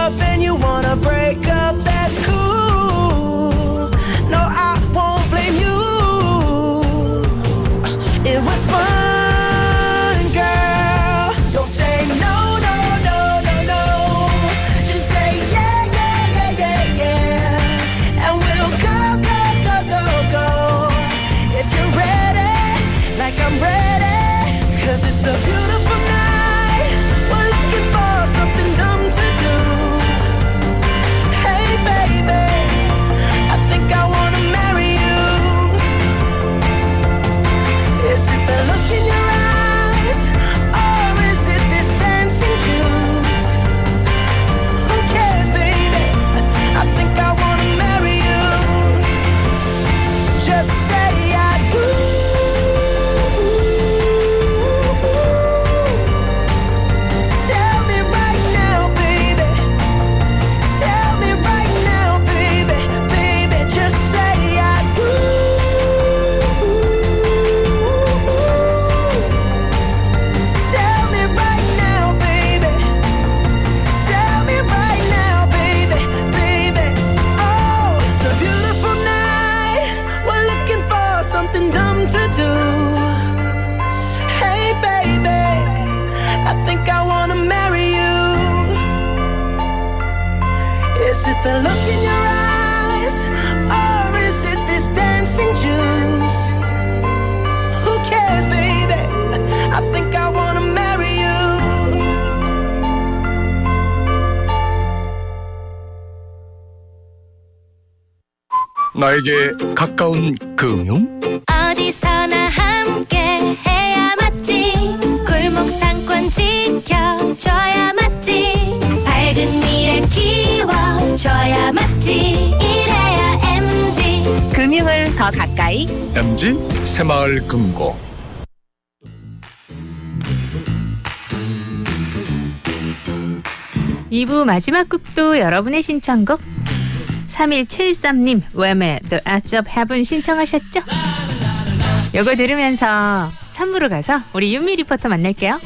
up and you wanna break up, that's cool. No, I won't blame you. It was fun, girl. Don't say no, no, no, no, no. Just say yeah, yeah, yeah, yeah, yeah. And we'll go, go, go, go, go. If you're ready, like I'm ready. 'Cause it's a beautiful night. We're looking for something dumb to do. Hey baby, I think I wanna marry you. Is it the look in your eyes, or is it this dancing juice? Who cares, baby? I think I wanna marry you. Just say I do. Tell me right now, baby. Tell me right now, baby. Baby, just say I do. Tell me right now, baby. Tell me right now, baby. Baby, oh, it's a beautiful night. We're looking for something dumb to do. Hey baby, I think I wanna marry you. Is it the look in your eyes, or is it this dancing juice? Who cares, baby? I think I wanna marry you. 나에게 가까운 금융? 어디서나 함께 해야 맞지. 골목 상권 지켜줘야 맞지. 밝은 미래 키워줘야 맞지. 이래야 MG. 금융을 더 가까이. MG 새마을 금고. 이부 마지막 곡도 여러분의 신청곡 3173님 웸의 The Edge of Heaven 신청하셨죠? 이거 들으면서 3부로 가서 우리 윤미 리포터 만날게요.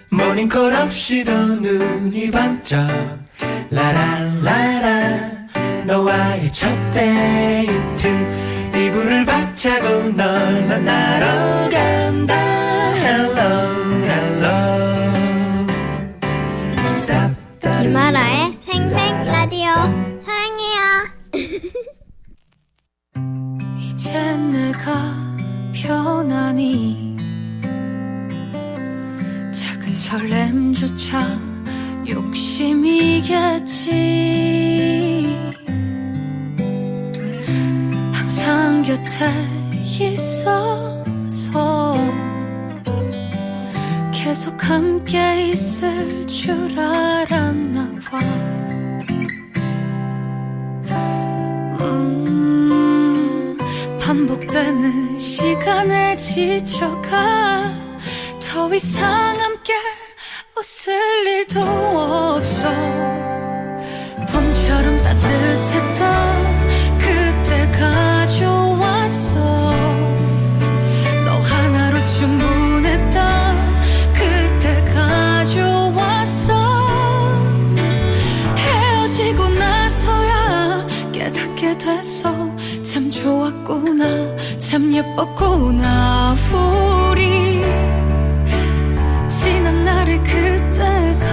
모닝콜 없이도 눈이 반짝 라라라라 너와의 첫 데이트 이불을 박차고 널 만나러 간다 Hello Hello Stop the 김아라의 생생 라디오 사랑해요. 이제 내가 편하니 작은 설렘조차 욕심이겠지. 항상 곁에 있어서 계속 함께 있을 줄 알았나 봐. 반복되는 시간에 지쳐가 더 이상 함께 웃을 일도 없어. 봄처럼 따뜻했던 그때가 좋았어. 너 하나로 충분했던 그때가 좋았어. 헤어지고 나서야 깨닫게 됐어. 참 좋았구나, 참 예뻤구나. 우리 지난 날의 그때가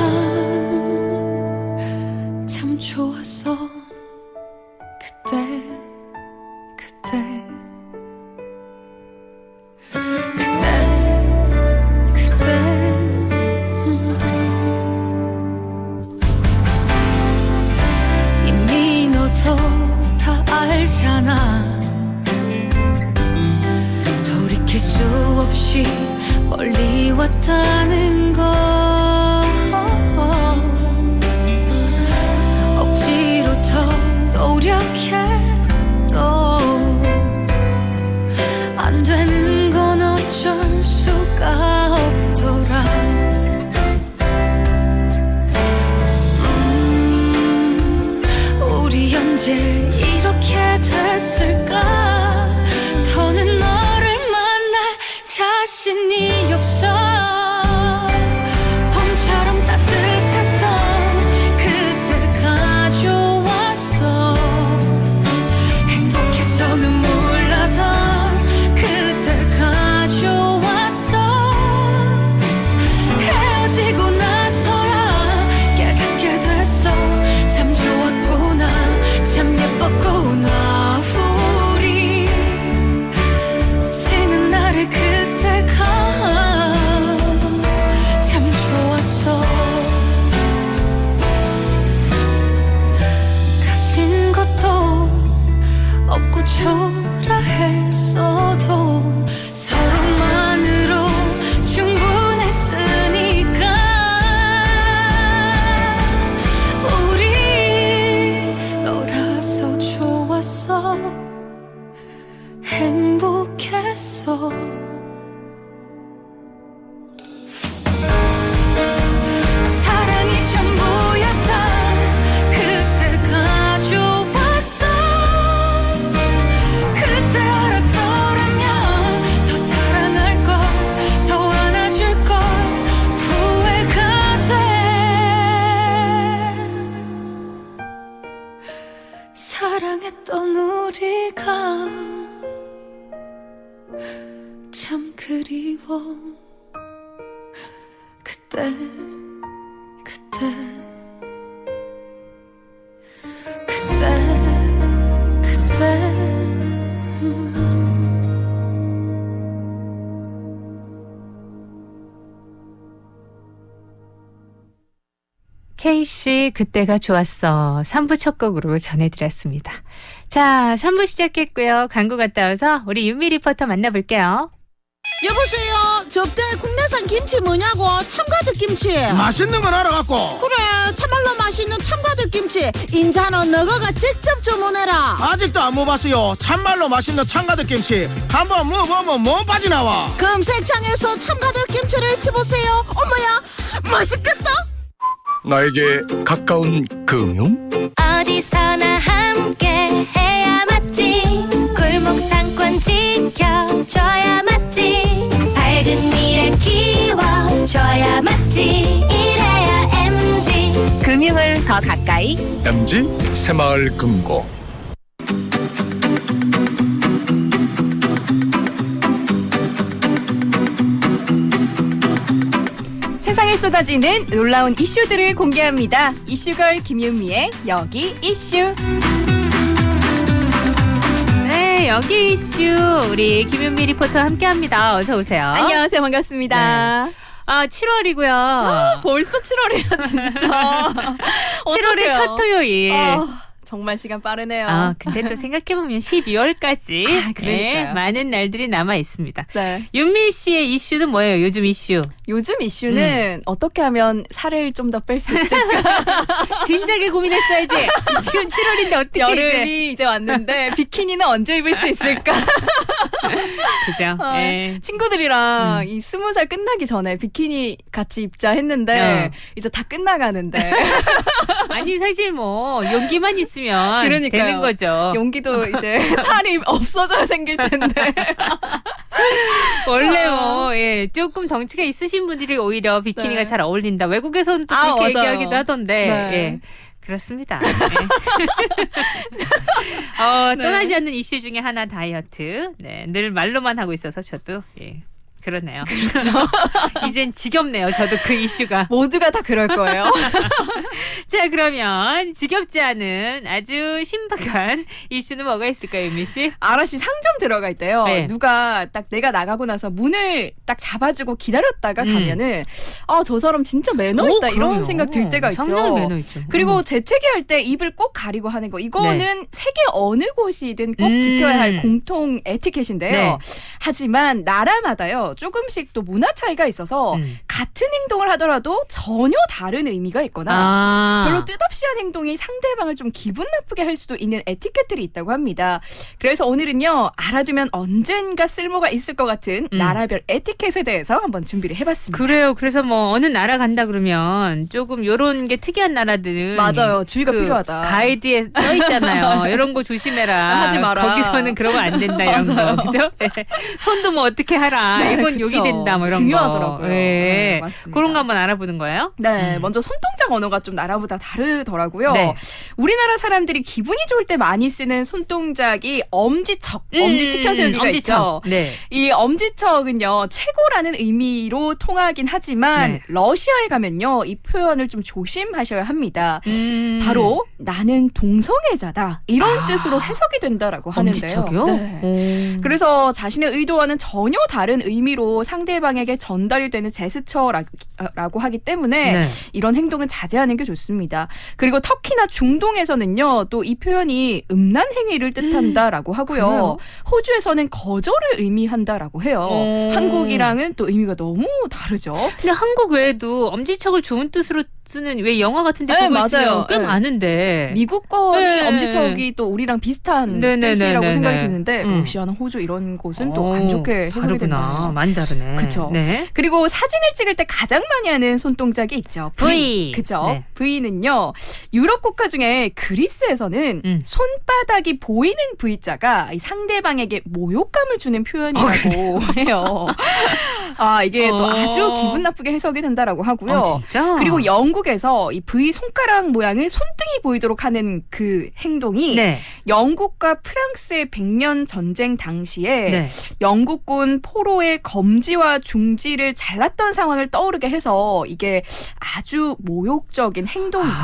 참 좋았어. 그때 이미 너도 다 알잖아. 돌이킬 수 없이 멀리 왔다는 거. 억지로 더 노력해도 안 되는 건 어쩔 수가 없더라. 우리 언제 이렇게 됐을까? 더는 너를 만날 자신이 없어. 봄처럼 따뜻했던 그때가 좋았어. 행복해서는 몰라던 그때가 좋았어. 헤어지고 나서야 깨닫게 됐어. 참 좋았구나, 참 예뻤구나. 우리 지는 날의 그때가 참 좋았어. 가진 것도 없고 초라했어도 서로만으로 충분했으니까. 우리 너라서 좋았어. 행복했어. 사랑이 전부였다. 그때가 좋았어. 그때 알았더라면 더 사랑할 걸, 더 안아줄 걸. 후회가 돼. 사랑했던 우리가 참 그리워. 그때 K씨 그때가 좋았어. 3부 첫 곡으로 전해드렸습니다. 자, 3부 시작했고요. 광고 갔다 와서 우리 윤미 리포터 만나볼게요. 여보세요. 접대 국내산 김치 뭐냐고. 참가득 김치. 맛있는 건 알아갖고 그래, 참말로 맛있는 참가득 김치. 인자는 너가 직접 주문해라. 아직도 안 먹어봤어요. 참말로 맛있는 참가득 김치. 한번 먹어보면 못 빠져나와. 검색창에서 참가득 김치를 치보세요. 어머야, 맛있겠다. 나에게 가까운 금융? 어디서나 함께 해야 맞지. 골목 상권 지켜줘야 맞지. 밝은 미래 키워줘야 맞지. 이래야 MG. 금융을 더 가까이. MG 새마을 금고. 세상에 쏟아지는 놀라운 이슈들을 공개합니다. 이슈걸 김윤미의 여기 이슈. 네, 여기 이슈 우리 김윤미 리포터 함께합니다. 어서 오세요. 안녕하세요. 반갑습니다. 네. 아, 7월이고요. 벌써 7월이야 진짜. 7월의 첫 토요일. 정말 시간 빠르네요. 아, 근데 또 생각해보면 12월까지 그러니까요. 많은 날들이 남아 있습니다. 네. 윤미 씨의 이슈는 뭐예요? 요즘 이슈. 요즘 이슈는 어떻게 하면 살을 좀 더 뺄 수 있을까? 진작에 고민했어야지. 지금 7월인데 어떻게 여름이 이제 왔는데 비키니는 언제 입을 수 있을까? 그죠? 예. 친구들이랑 이 20살 끝나기 전에 비키니 같이 입자 했는데 이제 다 끝나가는데 아니 사실 뭐 용기만 있으면 그러니까요. 되는 거죠. 용기도 이제 살이 없어져 생길 텐데. 원래 뭐 조금 덩치가 있으신 분들이 오히려 비키니가 네. 잘 어울린다. 외국에서는 또 그렇게 맞아요. 얘기하기도 하던데. 네. 예. 그렇습니다. 떠나지 않는 이슈 중에 하나 다이어트. 네, 늘 말로만 하고 있어서 저도 그러네요. 이젠 지겹네요. 저도 그 이슈가. 모두가 다 그럴 거예요. 자, 그러면 지겹지 않은 아주 신박한 이슈는 뭐가 있을까요, 윤미 씨? 아라씨 상점 들어갈 때요. 네. 누가 딱 내가 나가고 나서 문을 딱 잡아주고 기다렸다가 가면은 저 사람 진짜 매너 있다 이런 그럼요. 생각 들 때가 있죠. 상당히 매너 있죠. 그리고 재채기할 때 입을 꼭 가리고 하는 거 이거는 세계 어느 곳이든 꼭 지켜야 할 공통 에티켓인데요. 네. 하지만 나라마다요 조금씩 또 문화 차이가 있어서 같은 행동을 하더라도 전혀 다른 의미가 있거나 별로 뜻없이 한 행동이 상대방을 좀 기분 나쁘게 할 수도 있는 에티켓들이 있다고 합니다. 그래서 오늘은요 알아두면 언젠가 쓸모가 있을 것 같은 나라별 에티켓에 대해서 한번 준비를 해봤습니다. 그래요. 그래서 뭐 어느 나라 간다 그러면 조금 요런 게 특이한 나라들은 맞아요. 주의가 필요하다. 가이드에 써 있잖아요. 이런 거 조심해라. 하지 마라. 거기서는 그러면 안 된다 이런 맞아요. 거. 그죠? 손도 뭐 어떻게 하라. 네, 이건 그쵸. 욕이 된다 뭐 이런 중요하더라고요. 거. 네, 맞습니다. 그런 거 한번 알아보는 거예요? 네, 먼저 손동작 언어가 좀 나라보다 다르더라고요. 네. 우리나라 사람들이 기분이 좋을 때 많이 쓰는 손동작이 엄지척, 엄지치켜세우기가 엄지척. 있죠. 네. 이 엄지척은요 최고라는 의미로 통하긴 하지만 네. 러시아에 가면요 이 표현을 좀 조심하셔야 합니다. 음. 바로 나는 동성애자다 이런 뜻으로 해석이 된다라고 하는데요. 엄지척이요? 네. 그래서 자신의 의도와는 전혀 다른 의미로 상대방에게 전달이 되는 제스처라고 하기 때문에 네. 이런 행동은 자제하는 게 좋습니다. 그리고 터키나 중동에서는요 또 이 표현이 음란 행위를 뜻한다라고 하고요. 그래요? 호주에서는 거절을 의미한다라고 해요. 한국이랑은 또 의미가 너무 다르죠. 근데 한국 외에도 엄지척을 좋은 뜻으로 쓰는 왜 영화 같은 데 네, 보고 있으면 맞아요. 꽤 네. 많은데. 미국 거는 네. 엄지척이 또 우리랑 비슷한 네네네네네. 뜻이라고 생각이 드는데 음. 러시아나 호주 이런 곳은 또 안 좋게 해석이 다르구나. 된다. 많이 다르네. 그쵸. 네. 그리고 사진을 찍을 때 가장 많이 하는 손동작이 있죠. V. 그죠? 네. V는요. 유럽 국가 중에 그리스에서는 손바닥이 보이는 V자가 이 상대방에게 모욕감을 주는 표현이라고 해요. 이게 또 아주 기분 나쁘게 해석이 된다라고 하고요. 진짜? 그리고 영국에서 이 V 손가락 모양을 손등이 보이도록 하는 그 행동이 네. 영국과 프랑스의 100년 전쟁 당시에 네. 영국군 포로의 검지와 중지를 잘랐던 상황을 떠오르게 해서 이게 아주 모욕적인 행동이라고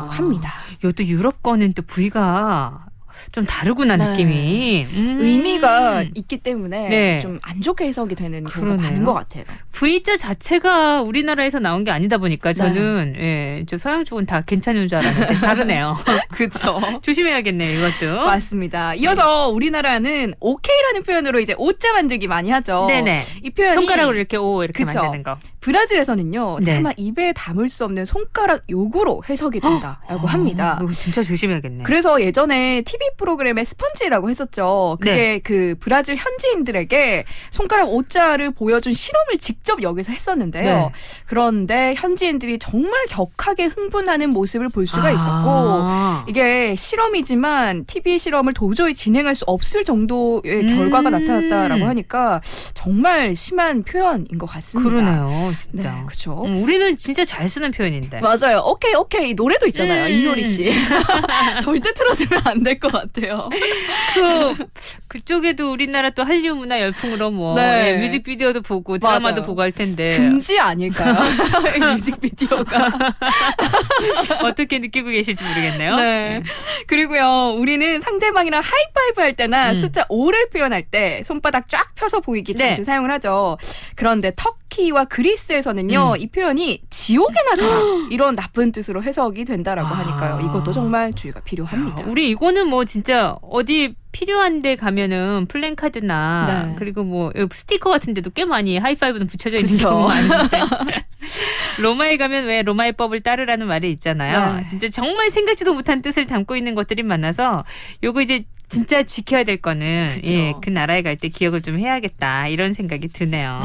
합니다. 이것도 유럽 거는 또 부위가 좀 다르구나 네. 느낌이. 의미가 있기 때문에 네. 좀 안 좋게 해석이 되는 경우가 그러네요. 많은 것 같아요. V자 자체가 우리나라에서 나온 게 아니다 보니까 저는 저 서양 쪽은 다 괜찮은 줄 알았는데 다르네요. 그렇죠. 조심해야겠네요, 이것도. 맞습니다. 이어서 우리나라는 오케이라는 표현으로 이제 오자 만들기 많이 하죠. 네네. 이 표현이 손가락으로 이렇게 오 이렇게 그쵸. 만드는 거. 브라질에서는요. 네. 차마 입에 담을 수 없는 손가락 욕으로 해석이 된다라고 합니다. 이거 진짜 조심해야겠네. 그래서 예전에 TV 프로그램에 스펀지라고 했었죠. 그게 네. 그 브라질 현지인들에게 손가락 오자를 보여준 실험을 직접 여기서 했었는데요. 네. 그런데 현지인들이 정말 격하게 흥분하는 모습을 볼 수가 있었고 이게 실험이지만 TV 실험을 도저히 진행할 수 없을 정도의 결과가 나타났다라고 하니까 정말 심한 표현인 것 같습니다. 그러네요, 네, 진짜. 그렇죠. 우리는 진짜 잘 쓰는 표현인데. 맞아요. 오케이 오케이 노래도 있잖아요. 이효리 씨. 절대 틀어주면 안 될 것 같아요. 그쪽에도 우리나라 또 한류 문화 열풍으로 뭐 네. 뮤직비디오도 보고 드라마도 맞아요. 보고 할 텐데 금지 아닐까요? 뮤직비디오가. 어떻게 느끼고 계실지 모르겠네요. 네. 그리고요, 우리는 상대방이랑 하이파이브 할 때나 숫자 5를 표현할 때 손바닥 쫙 펴서 보이기 자주 네. 사용을 하죠. 그런데 터키와 그리스 스위스에서는요 이 표현이 지옥에나 가라 이런 나쁜 뜻으로 해석이 된다라고 하니까요. 이것도 정말 주의가 필요합니다. 우리 이거는 뭐 진짜 어디 필요한데 가면은 플랜카드나 네. 그리고 뭐 스티커 같은 데도 꽤 많이 하이파이브는 붙여져 있는 그쵸. 경우가 많은데 로마에 가면 왜 로마의 법을 따르라는 말이 있잖아요. 네. 진짜 정말 생각지도 못한 뜻을 담고 있는 것들이 많아서 요거 이제 진짜 지켜야 될 거는 그쵸. 예, 그 나라에 갈 때 기억을 좀 해야겠다 이런 생각이 드네요.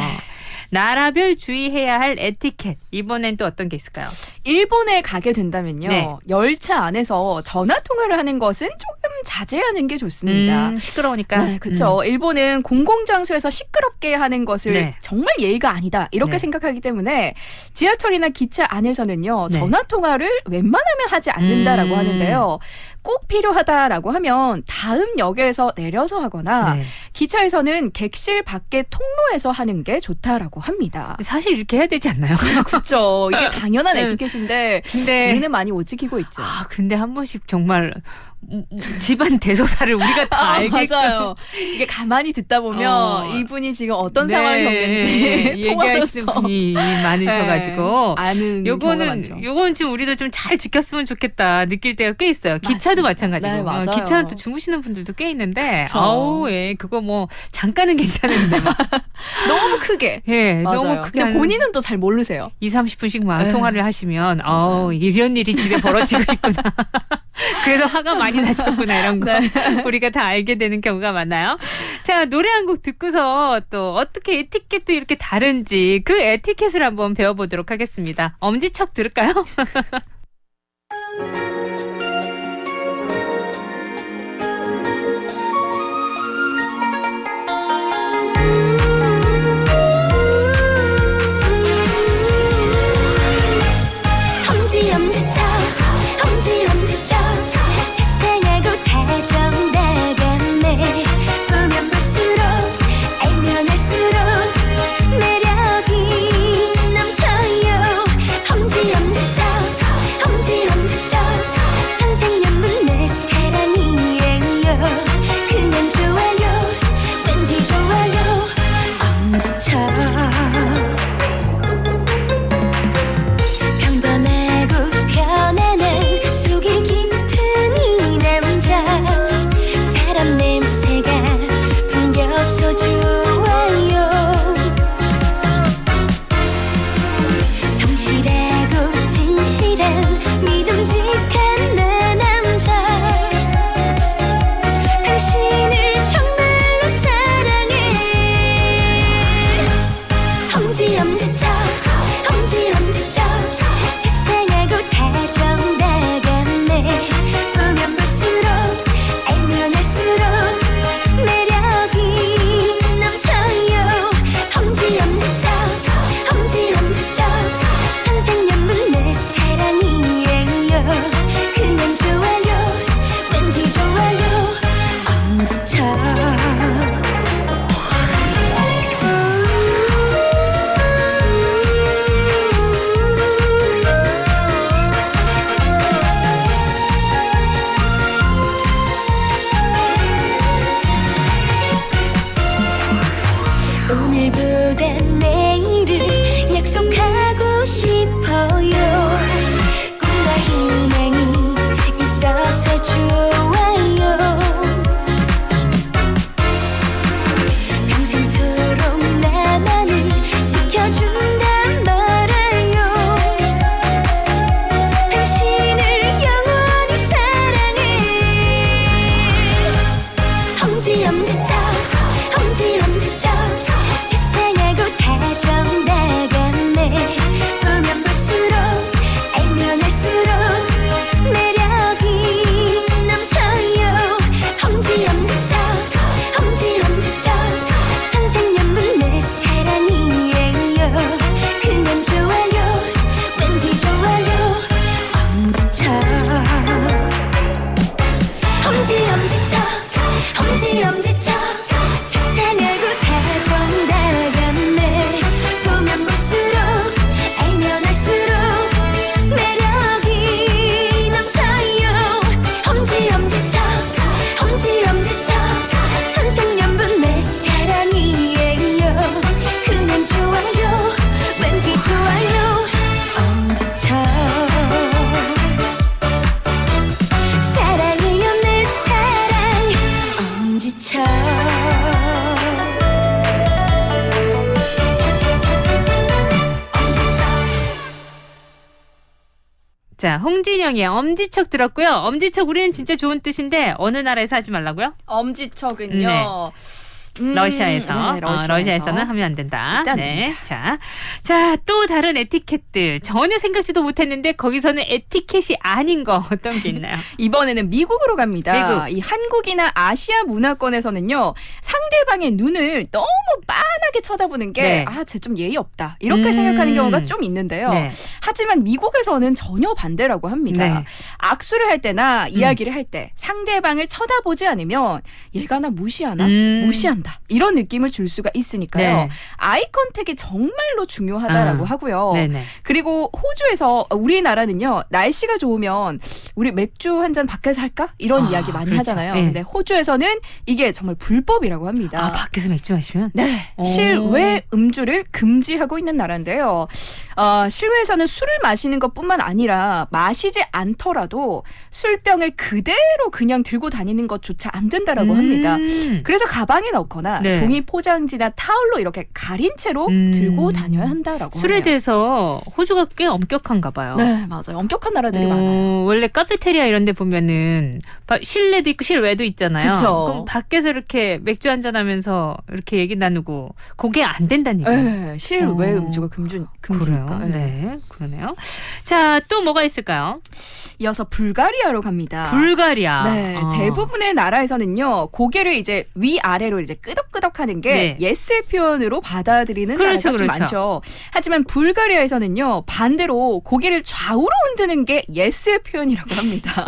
나라별 주의해야 할 에티켓 이번엔 또 어떤 게 있을까요? 일본에 가게 된다면요. 네. 열차 안에서 전화 통화를 하는 것은 조금 자제하는 게 좋습니다. 시끄러우니까. 네, 그렇죠. 일본은 공공장소에서 시끄럽게 하는 것을 네. 정말 예의가 아니다 이렇게 네. 생각하기 때문에 지하철이나 기차 안에서는요. 네. 전화 통화를 웬만하면 하지 않는다라고 하는데요. 꼭 필요하다라고 하면 다음 역에서 내려서 하거나 네. 기차에서는 객실 밖의 통로에서 하는 게 좋다라고 합니다. 사실 이렇게 해야 되지 않나요? 그렇죠. 이게 당연한 네. 에티켓인데 근데 우리는 많이 못 지키고 있죠. 근데 한 번씩 정말 집안 대소사를 우리가 다 알게끔 맞아요. 이게 가만히 듣다 보면 이분이 지금 어떤 상황을 겪는지 얘기하시는 통화로서 분이 많으셔가지고 아는 경우가 많죠. 요거는 지금 우리도 좀 잘 지켰으면 좋겠다 느낄 때가 꽤 있어요. 기차도 마찬가지고 네, 맞아요. 기차는 또 주무시는 분들도 꽤 있는데 그쵸. 아우 예 그거 뭐 잠깐은 괜찮은데 막 너무 크게. 예 맞아요. 너무 크게 근데 본인은 또 잘 모르세요. 2-30분씩 막 네. 통화를 하시면 이런 일이 집에 벌어지고 있구나. 그래서 화가 많이 나셨구나 이런 거 우리가 다 알게 되는 경우가 많아요. 자 노래 한 곡 듣고서 또 어떻게 에티켓도 이렇게 다른지 그 에티켓을 한번 배워보도록 하겠습니다. 엄지척 들을까요? 엄지 엄지척 엄지 엄지척 자상하고 다정다감해 보면 볼수록 알면 알수록 매력이 넘쳐요 엄지 엄지척 엄지 엄지척 천생연분 내 사랑이에요 그냥 좋아요 왠지 좋아요 엄지척 평범하고 편안한 속이 깊은 이 남자 사람 냄새가 풍겨서 좋아요 성실하고 진실한 믿음직한 내 남자 당신을 정말로 사랑해 엄지 엄지척 엄지 엄지척 자상하고 다정다감해 보면 볼수록 알면 알수록 매력이 넘쳐요 엄지 엄지척 엄지 엄지척 천생연분 내 사랑이에요 그냥 좋아요 왠지 좋아요 엄지척 오늘보다 내일을 약속하고 싶어요 꿈과 희망이 있어서 좋아요 평생토록 나만을 지켜준단 말아요 당신을 영원히 사랑해 엄지 엄지척 엄지 엄지척 자상하고 다정다감해 보면 볼수록 알면 알수록 매력이 넘쳐요 엄지 엄지척 엄지 엄지척 천생연분 내 사랑이에요 그냥 좋아요 왠지 좋아요 엄지척 엄지 엄지척 엄지 엄지척 자상하고 다정다감해 보면 볼수록 알면 알수록 매력이 넘쳐요 엄지 엄지척 엄지 엄지척 천생연분 내 사랑이에요 그냥 좋아요 왠지 자, 홍진영의 엄지척 들었고요. 엄지척 우리는 진짜 좋은 뜻인데 어느 나라에서 하지 말라고요? 엄지척은요. 네. 러시아에서. 네, 러시아에서. 러시아에서는 하면 안 된다. 절대 안 네. 자, 또 다른 에티켓들. 전혀 생각지도 못했는데 거기서는 에티켓이 아닌 거 어떤 게 있나요? 이번에는 미국으로 갑니다. 미국. 이 한국이나 아시아 문화권에서는요. 상대방의 눈을 너무 빤하게 쳐다보는 게 네. 쟤 좀 예의 없다. 이렇게 생각하는 경우가 좀 있는데요. 네. 하지만 미국에서는 전혀 반대라고 합니다. 네. 악수를 할 때나 이야기를 할 때 상대방을 쳐다보지 않으면 얘가 나 무시하나? 무시한다. 이런 느낌을 줄 수가 있으니까요. 네. 아이 컨택이 정말로 중요하다라고 하고요. 네네. 그리고 호주에서 우리나라는요. 날씨가 좋으면 우리 맥주 한 잔 밖에서 할까? 이런 이야기 많이 그렇죠. 하잖아요. 네. 근데 호주에서는 이게 정말 불법이라고 합니다. 밖에서 맥주 마시면? 네, 실외 음주를 금지하고 있는 나라인데요. 실외에서는 술을 마시는 것뿐만 아니라 마시지 않더라도 술병을 그대로 그냥 들고 다니는 것조차 안 된다라고 합니다. 그래서 가방에 넣거나 네. 종이 포장지나 타올로 이렇게 가린 채로 들고 다녀야 한다라고 술에 하네요. 대해서 호주가 꽤 엄격한가 봐요. 네, 맞아요. 엄격한 나라들이 많아요. 원래 카페테리아 이런 데 보면은 실내도 있고 실외도 있잖아요. 그쵸. 그럼 밖에서 이렇게 맥주 한잔 하면서 이렇게 얘기 나누고 그게 안 된다는 얘기예요. 네, 실외 음주가 금지니까. 그래요? 네, 그러네요. 자, 또 뭐가 있을까요? 이어서 불가리아로 갑니다. 불가리아. 네, 대부분의 나라에서는요 고개를 이제 위아래로 이제 끄덕끄덕하는 게 네. 예스의 표현으로 받아들이는 그렇죠, 나라가 좀 그렇죠. 많죠. 하지만 불가리아에서는요 반대로 고개를 좌우로 흔드는 게 예스의 표현이라고 합니다.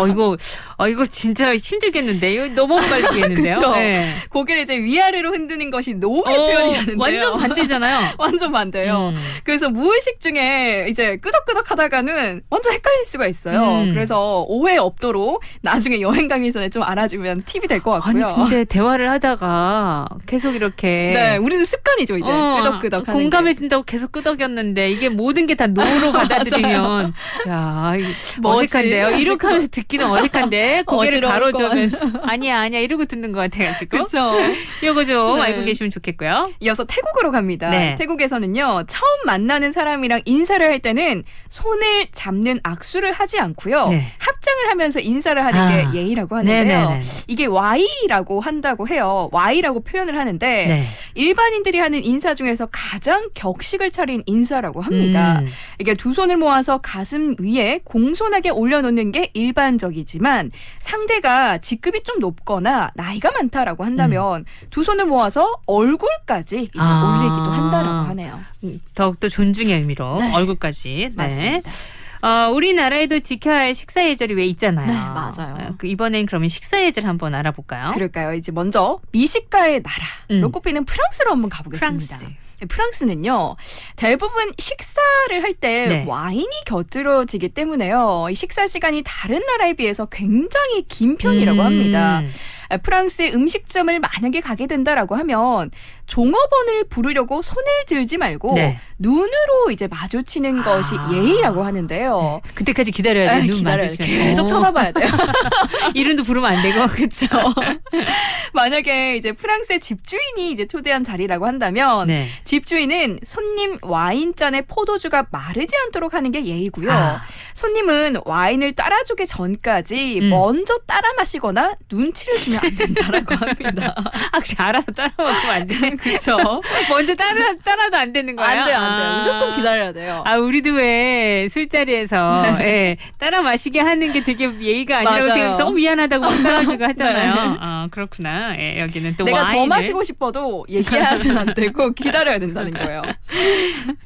이거 진짜 힘들겠는데 이거 너무 헷갈리겠는데요. 그쵸? 네. 고개를 이제 위아래로 흔드는 것이 노의 표현이라는데요. 완전 반대잖아요. 완전 반대요. 그래서 무의식 중에 이제 끄덕끄덕하다가는 완전 헷갈릴 수가 있어요. 그래서 오해 없도록 나중에 여행 가기 전에 좀 알아주면 팁이 될 것 아니 같고요. 근데 대화를 하다가 계속 이렇게 네, 우리는 습관이죠 이제 끄덕끄덕 하는 공감해준다고 계속 끄덕였는데 이게 모든 게 다 노로 받아들이면 야 이거 뭐지? 어색한데요. 하실 이렇게 것 하면서 듣기는 어색한데 고개를 어지러울 것 가로저면서 아니야 이러고 듣는 것 같아가지고 그렇죠. 이거 좀 네. 알고 계시면 좋겠고요. 이어서 태국으로 갑니다. 네. 태국에서는요 처음 만나는 사람이랑 인사를 할 때는 손을 잡는 악수를 하지 않고요. 네. 합장을 하면서 인사를 하는 게 예의라고 하는데요. 네네네. 이게 Y라고 한다고 해요. Y라고 표현을 하는데 네. 일반인들이 하는 인사 중에서 가장 격식을 차린 인사라고 합니다. 이게 두 손을 모아서 가슴 위에 공손하게 올려놓는 게 일반적이지만 상대가 직급이 좀 높거나 나이가 많다라고 한다면 두 손을 모아서 얼굴까지 이제 올리기도 한다라고 하네요. 더욱더 존중의 의미로 네. 얼굴까지. 네. 맞습니다. 우리나라에도 지켜야 할 식사 예절이 왜 있잖아요. 네, 맞아요. 이번엔 그러면 식사 예절 한번 알아볼까요? 그럴까요? 이제 먼저 미식가의 나라로 음. 꼽히는 프랑스로 한번 가보겠습니다. 프랑스. 프랑스는요 대부분 식사를 할 때 네. 와인이 곁들여지기 때문에요. 이 식사 시간이 다른 나라에 비해서 굉장히 긴 편이라고 합니다. 프랑스의 음식점을 만약에 가게 된다라고 하면 종업원을 부르려고 손을 들지 말고 네. 눈으로 이제 마주치는 것이 예의라고 하는데요. 그때까지 기다려야 돼요. 눈 기다려요. 마주치면. 계속 쳐다봐야 돼요. 이름도 부르면 안 되고. 그렇죠. 만약에 이제 프랑스의 집주인이 이제 초대한 자리라고 한다면 네. 집주인은 손님 와인잔에 포도주가 마르지 않도록 하는 게 예의고요. 아. 손님은 와인을 따라주기 전까지 먼저 따라 마시거나 눈치를 주면 안 된다라고 합니다. 알아서 따라 먹으면 안 돼. 그렇죠. 먼저 따라도 안 되는 거예요? 안 돼요, 안 돼요. 무조건 기다려야 돼요. 우리도 왜 술자리에서 예, 따라 마시게 하는 게 되게 예의가 아니라고 맞아요. 생각해서 너무 미안하다고 막 따라주고 하잖아요. 그렇구나. 예, 여기는 또 내가 와인을 더 마시고 싶어도 얘기하면 안 되고 기다려야 된다는 거예요.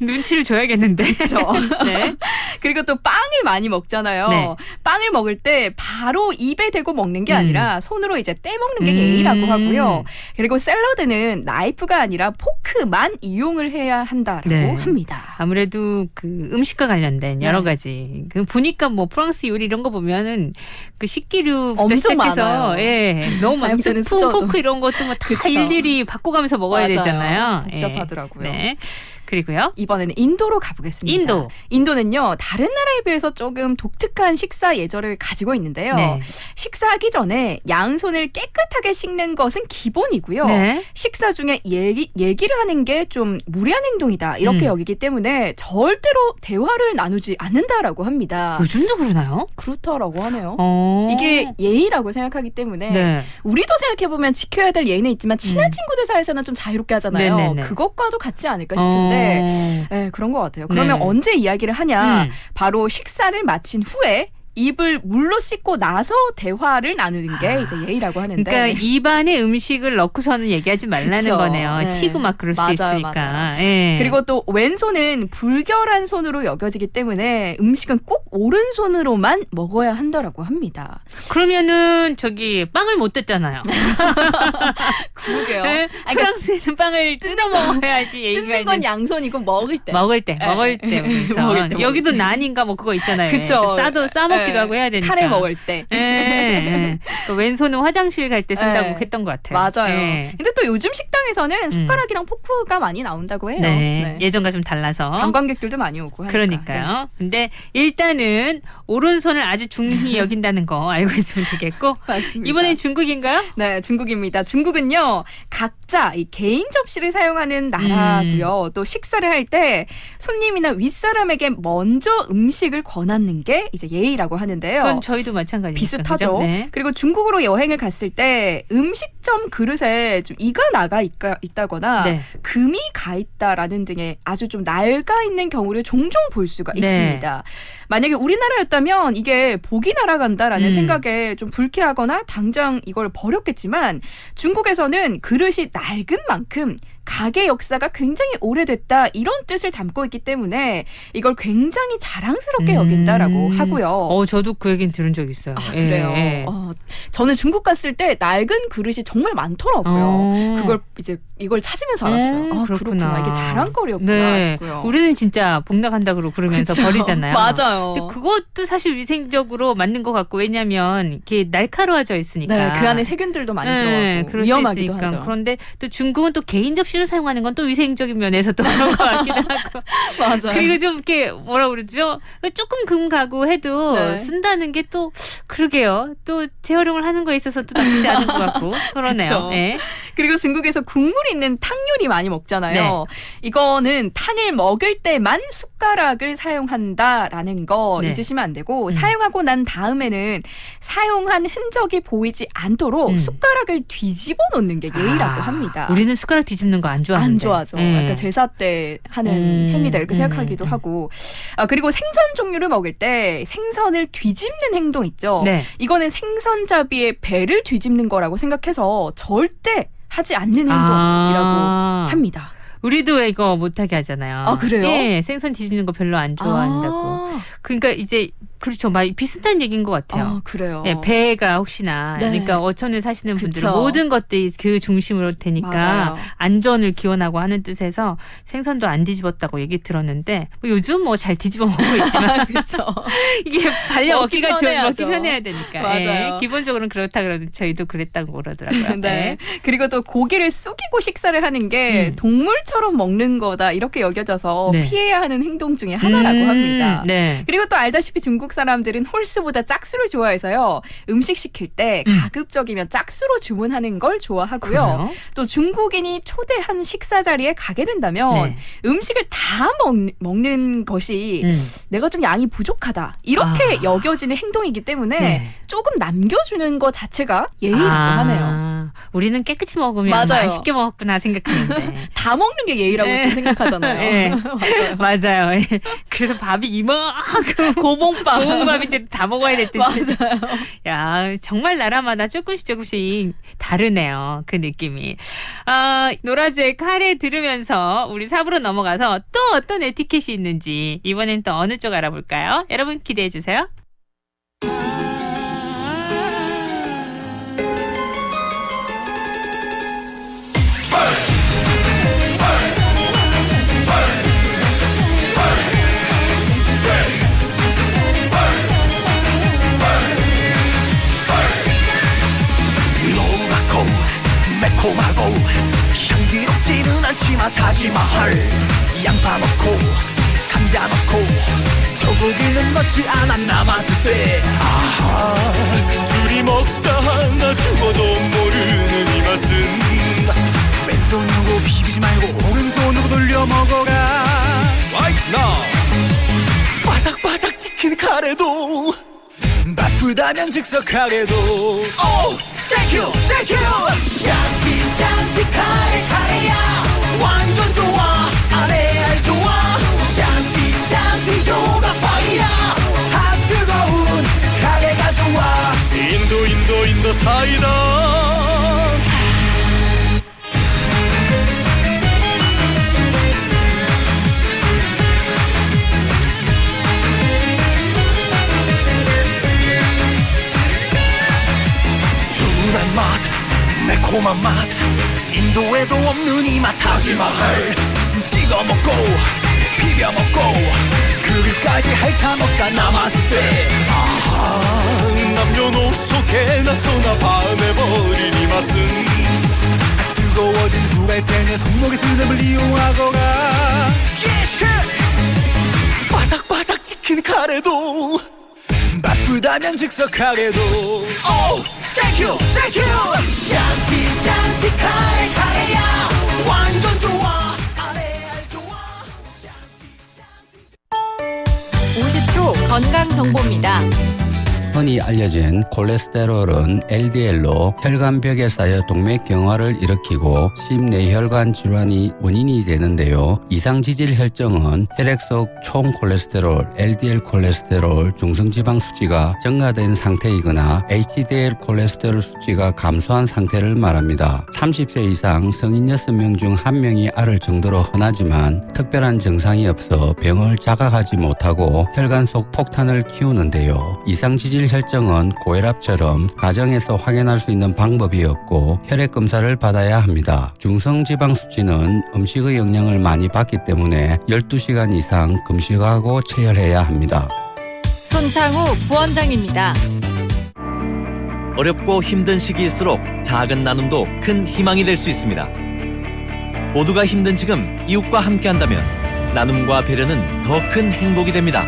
눈치를 줘야겠는데. 그렇죠. 네. 그리고 또 빵을 많이 먹잖아요. 네. 빵을 먹을 때 바로 입에 대고 먹는 게 아니라 손으로 이제 떼먹는 게 예의라고 하고요. 그리고 샐러드는 나이프가 아니라 포크만 이용을 해야 한다라고 네. 합니다. 아무래도 그 음식과 관련된 여러 네. 가지. 보니까 뭐 프랑스 요리 이런 거 보면은 그 식기류부터 엄청 시작해서 많아요. 예, 너무 많고 다양한 스푼, 수저도. 포크 이런 것도 뭐 다 그쵸. 일일이 바꿔가면서 먹어야 맞아요. 되잖아요. 복잡하더라고요. 네. 그리고요. 이번에는 인도로 가보겠습니다. 인도. 인도는요, 다른 나라에 비해서 조금 독특한 식사 예절을 가지고 있는데요. 네. 식사하기 전에 양손을 깨끗하게 씻는 것은 기본이고요. 네. 식사 중에 얘기를 하는 게 좀 무례한 행동이다. 이렇게 여기기 때문에 절대로 대화를 나누지 않는다라고 합니다. 요즘도 그러나요? 그렇다라고 하네요. 어. 이게 예의라고 생각하기 때문에 네. 우리도 생각해보면 지켜야 될 예의는 있지만 친한 친구들 사이에서는 좀 자유롭게 하잖아요. 네네네. 그것과도 같지 않을까 싶은데 네, 그런 것 같아요. 그러면 네. 언제 이야기를 하냐? 음. 바로 식사를 마친 후에 입을 물로 씻고 나서 대화를 나누는 게 이제 예의라고 하는데 그러니까 입안에 음식을 넣고서는 얘기하지 말라는 그쵸. 거네요. 네. 튀고 막 그럴 맞아요, 수 있으니까. 맞아요. 예. 그리고 또 왼손은 불결한 손으로 여겨지기 때문에 음식은 꼭 오른손으로만 먹어야 한다라고 합니다. 그러면은 저기 빵을 못 뜯잖아요. 그러게요. 예? 프랑스에는 빵을 뜯어 먹어야지 예의가 뜯는 건 있는. 양손이고 먹을 때. 먹을 때 먹을 우선. 때. 여기도 난인가 뭐 그거 있잖아요. 그쵸. 싸먹기도 하고 해야 되니까. 카레 먹을 때. 예, 예. 그 왼손은 화장실 갈 때 쓴다고 예. 했던 것 같아요. 맞아요. 예. 근데 또 요즘 식당에서는 숟가락이랑 포크가 많이 나온다고 해요. 네. 예전과 좀 달라서. 관광객들도 많이 오고 하니까. 그러니까요. 근데 일단은 오른손을 아주 중히 여긴다는 거 알고 있으면 되겠고. 맞습니다. 이번엔 중국인가요? 네, 중국입니다. 중국은요, 각자 이 개인 접시를 사용하는 나라고요. 또 식사를 할 때 손님이나 윗사람에게 먼저 음식을 권하는 게 이제 예의라고 하는데요. 그건 저희도 마찬가지죠. 비슷하죠. 네. 그리고 중국으로 여행을 갔을 때 음식점 그릇에 좀 이가 나가 있다거나 네. 금이 가 있다라는 등의 아주 좀 낡아 있는 경우를 종종 볼 수가 네. 있습니다. 만약에 우리나라였다면 이게 복이 날아간다라는 생각에 좀 불쾌하거나 당장 이걸 버렸겠지만 중국에서는 그릇이 낡은 만큼 가게 역사가 굉장히 오래됐다 이런 뜻을 담고 있기 때문에 이걸 굉장히 자랑스럽게 여긴다라고 하고요. 저도 그 얘기는 들은 적 있어요. 아, 예, 그래요. 예. 저는 중국 갔을 때 낡은 그릇이 정말 많더라고요. 그걸 이제 이걸 찾으면서 알았어요. 그렇구나. 이게 자랑거리였구나 네. 싶고요. 우리는 진짜 복 나간다고 그러면서 그쵸. 버리잖아요. 맞아요. 근데 그것도 사실 위생적으로 맞는 것 같고 왜냐하면 이게 날카로워져 있으니까. 네, 그 안에 세균들도 많이 네, 들어가고 그럴 위험하기도 수 있으니까. 하죠. 그런데 또 중국은 또 개인 접시를 사용하는 건 또 위생적인 면에서 또 그런 것 같기도 하고. 맞아요. 그리고 좀 이렇게 뭐라 그러죠? 조금 금 가고 해도 네. 쓴다는 게 또 그러게요. 또 재활용을 하는 거에 있어서 또 나쁘지 않은 것 같고 그러네요. 그쵸. 네. 그리고 중국에서 국물 있는 탕 요리 많이 먹잖아요. 이거는 탕을 먹을 때만 숟가락을 사용한다라는 거 네. 잊으시면 안 되고 사용하고 난 다음에는 사용한 흔적이 보이지 않도록 숟가락을 뒤집어 놓는 게 예의라고 합니다. 우리는 숟가락 뒤집는 거 안 좋아하는데. 안 좋아하죠. 네. 그러니까 제사 때 하는 행위다 이렇게 생각하기도 하고. 그리고 생선 종류를 먹을 때 생선을 뒤집는 행동 있죠. 네. 이거는 생선잡이의 배를 뒤집는 거라고 생각해서 절대 하지 않는 행동이라고 합니다. 우리도 이거 못하게 하잖아요. 아, 그래요? 예, 생선 뒤집는 거 별로 안 좋아한다고. 그러니까 이제 그렇죠. 막 비슷한 얘기인 것 같아요. 그래요. 예, 배가 혹시나 네. 그러니까 어촌에 사시는 분들은 그쵸. 모든 것들이 그 중심으로 되니까 맞아요. 안전을 기원하고 하는 뜻에서 생선도 안 뒤집었다고 얘기 들었는데 뭐 요즘 뭐 잘 뒤집어 먹고 있지만 그렇죠. 이게 발려 먹기 먹기가 좋은 먹기 편해야죠. 편해야 되니까. 맞아요. 예, 기본적으로는 그렇다 그러는데 저희도 그랬다고 그러더라고요. 네. 그리고 또 고기를 숙이고 식사를 하는 게 동물처럼 먹는 거다 이렇게 여겨져서 네. 피해야 하는 행동 중에 하나라고 합니다. 네. 그리고 또 알다시피 중국 사람들은 홀수보다 짝수를 좋아해서요. 음식 시킬 때 가급적이면 짝수로 주문하는 걸 좋아하고요. 그래요? 또 중국인이 초대한 식사 자리에 가게 된다면 네. 음식을 다 먹는 것이 내가 좀 양이 부족하다 이렇게 여겨지는 행동이기 때문에 네. 조금 남겨주는 것 자체가 예의라고 하네요. 우리는 깨끗이 먹으면 맞아요. 맛있게 먹었구나 생각하는데. 다 먹는 게 예의라고 네. 생각하잖아요. 네. 맞아요. 맞아요. 예. 그래서 밥이 이만큼 고봉밥. 고봉밥인데 다 먹어야 됐듯이. 맞아요. 야, 정말 나라마다 조금씩 다르네요. 그 느낌이. 노라조의 카레 들으면서 우리 4부로 넘어가서 또 어떤 에티켓이 있는지 이번엔 또 어느 쪽 알아볼까요? 여러분 기대해 주세요. 노랗고 매콤하고 향기롭지는 않지마 타지마할 양파 넣고 감자 넣고 소고기는 넣지 않아 남았을 때 아하 둘이 먹다 하나 죽어도 모르는 이 맛은 왼손으로 비비지 말고 오른손으로 돌려 먹어라 Right now. 바삭바삭 치킨 카레도 바쁘다면 즉석카레도 Oh, thank you, thank you 샨티 샨티 카레 카레야 완전 좋아 아레알 좋아 샨티 샨티 요가 파이야 핫 뜨거운 카레가 좋아 인도 사이다. 순한 맛 매콤한 맛 인도에도 없는 이 맛 타지마할 찍어 먹고 비벼 먹고 그릇까지 핥아 먹자 남았을 때 아하 남녀노소 개나 소나 반해버린 이 맛은 뜨거워진 후라이팬에 손목에 스냅을 이용하거라 바삭바삭 치킨 카레도 바쁘다면 즉석 카레도 Oh, thank you, thank you 샨티 샨티 카레 카레야 완전 좋아 아레알 좋아 50초 건강 정보입니다. 흔히 알려진 콜레스테롤은 LDL로 혈관벽에 쌓여 동맥경화를 일으키고 심내혈관 질환이 원인이 되는데요. 이상지질 혈증은 혈액 속 총 콜레스테롤, LDL 콜레스테롤, 중성지방 수치가 증가된 상태이거나 HDL 콜레스테롤 수치가 감소한 상태를 말합니다. 30세 이상 성인 6명 중 1명이 앓을 정도로 흔하지만 특별한 증상이 없어 병을 자각하지 못하고 혈관 속 폭탄을 키우는데요. 이상지질 혈증은 고혈압처럼 가정에서 확인할 수 있는 방법이 없고 혈액 검사를 받아야 합니다. 중성지방 수치는 음식의 영향을 많이 받기 때문에 12시간 이상 금식하고 체열해야 합니다. 손창우 부원장입니다. 어렵고 힘든 시기일수록 작은 나눔도 큰 희망이 될 수 있습니다. 모두가 힘든 지금 이웃과 함께한다면 나눔과 배려는 더 큰 행복이 됩니다.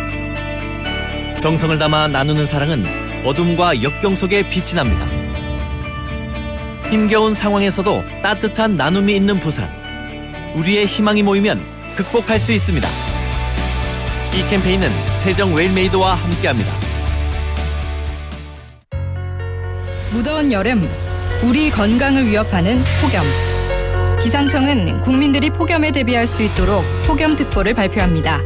정성을 담아 나누는 사랑은 어둠과 역경 속에 빛이 납니다. 힘겨운 상황에서도 따뜻한 나눔이 있는 부산. 우리의 희망이 모이면 극복할 수 있습니다. 이 캠페인은 세정 웰메이드와 함께합니다. 무더운 여름, 우리 건강을 위협하는 폭염. 기상청은 국민들이 폭염에 대비할 수 있도록 폭염특보를 발표합니다.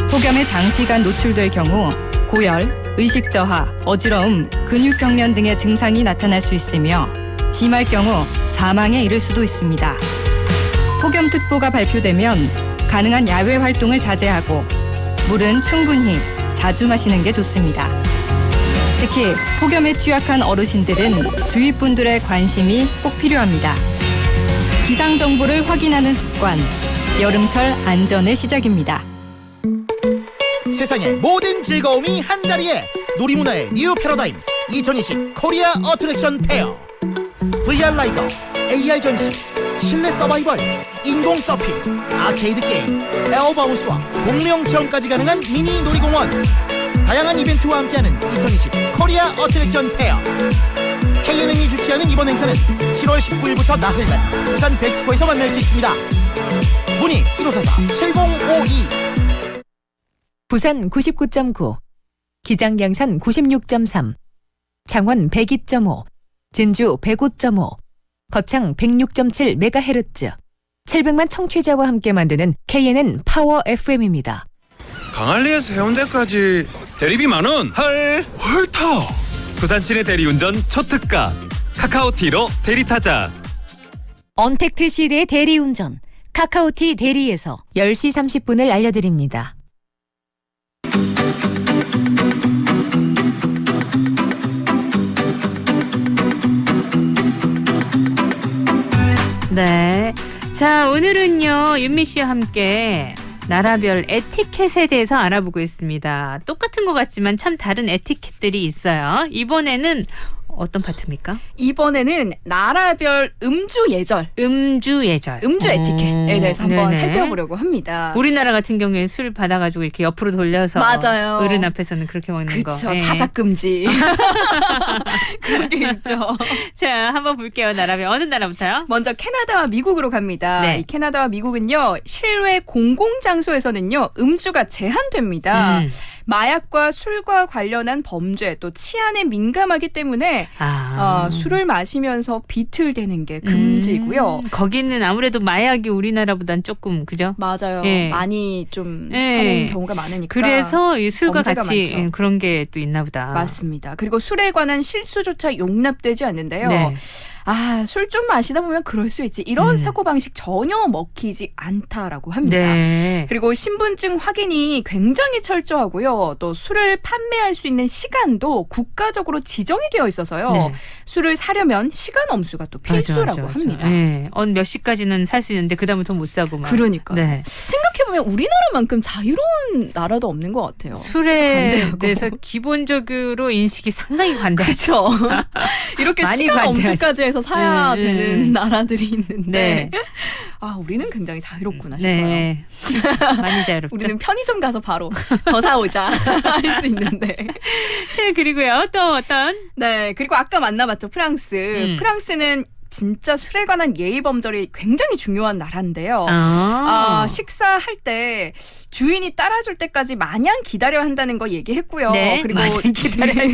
폭염에 장시간 노출될 경우 고열, 의식저하, 어지러움, 근육경련 등의 증상이 나타날 수 있으며 심할 경우 사망에 이를 수도 있습니다. 폭염특보가 발표되면 가능한 야외 활동을 자제하고 물은 충분히 자주 마시는 게 좋습니다. 특히 폭염에 취약한 어르신들은 주위 분들의 관심이 꼭 필요합니다. 기상 정보를 확인하는 습관, 여름철 안전의 시작입니다. 세상의 모든 즐거움이 한자리에 놀이문화의 뉴 패러다임 2020 코리아 어트랙션 페어 VR 라이더, AR 전시, 실내 서바이벌, 인공 서핑, 아케이드 게임, 에어바운스와 공명 체험까지 가능한 미니 놀이공원 다양한 이벤트와 함께하는 2020 코리아 어트랙션 페어 K예능이 주최하는 이번 행사는 7월 19일부터 나흘간 부산 백스코에서 만날 수 있습니다. 문의 1544-7052 부산 99.9, 기장양산 96.3, 창원 102.5, 진주 105.5, 거창 106.7MHz, 700만 청취자와 함께 만드는 KNN 파워 FM입니다. 강한리에서 해운대까지 대리비 만원. 헐 헐타. 부산 시내 대리운전 초특가 카카오티로 대리타자. 언택트 시대의 대리운전 카카오티 대리에서 10시 30분을 알려드립니다. 네. 자, 오늘은요, 윤미 씨와 함께 나라별 에티켓에 대해서 알아보고 있습니다. 똑같은 것 같지만 참 다른 에티켓들이 있어요. 이번에는 어떤 파트입니까? 이번에는 나라별 음주 예절, 음주 예절. 음주 에티켓에 대해서 한번 네네. 살펴보려고 합니다. 우리나라 같은 경우에 술 받아가지고 이렇게 옆으로 돌려서 맞아요. 어른 앞에서는 그렇게 먹는 거. 그쵸. 예. 자작 금지. 그런 게 있죠. 자, 한번 볼게요. 나라별 어느 나라부터요? 먼저 캐나다와 미국으로 갑니다. 네. 이 캐나다와 미국은요. 실외 공공장소에서는요. 음주가 제한됩니다. 마약과 술과 관련한 범죄 또 치안에 민감하기 때문에 술을 마시면서 비틀대는 게 금지고요. 거기는 아무래도 마약이 우리나라보단 조금 그죠? 맞아요. 예. 많이 좀 예. 하는 경우가 많으니까. 그래서 이 술과 범죄가 같이 많죠. 그런 게 또 있나 보다. 맞습니다. 그리고 술에 관한 실수조차 용납되지 않는데요. 네. 술 좀 마시다 보면 그럴 수 있지. 이런 사고방식 전혀 먹히지 않다라고 합니다. 네. 그리고 신분증 확인이 굉장히 철저하고요. 또 술을 판매할 수 있는 시간도 국가적으로 지정이 되어 있어서요. 네. 술을 사려면 시간 엄수가 또 필수라고 맞아. 합니다. 네. 몇 시까지는 살 수 있는데 그다음부터 못 사고 막. 그러니까 네. 생각해보면 우리나라만큼 자유로운 나라도 없는 것 같아요. 술에 관대하고. 대해서 기본적으로 인식이 상당히 관대하죠. 그렇죠. 이렇게 많이 시간 관대하죠. 엄수까지 해서 사야 되는 나라들이 있는데 네. 우리는 굉장히 자유롭구나 싶어요. 네. 많이 자유롭죠. 우리는 편의점 가서 바로 더 사오자 할 수 있는데. 네, 그리고요. 또 어떤? 네, 그리고 아까 만나봤죠, 프랑스. 프랑스는 진짜 술에 관한 예의 범절이 굉장히 중요한 나라인데요. 식사할 때 주인이 따라줄 때까지 마냥 기다려야 한다는 거 얘기했고요. 네, 그리고 마냥 기다려야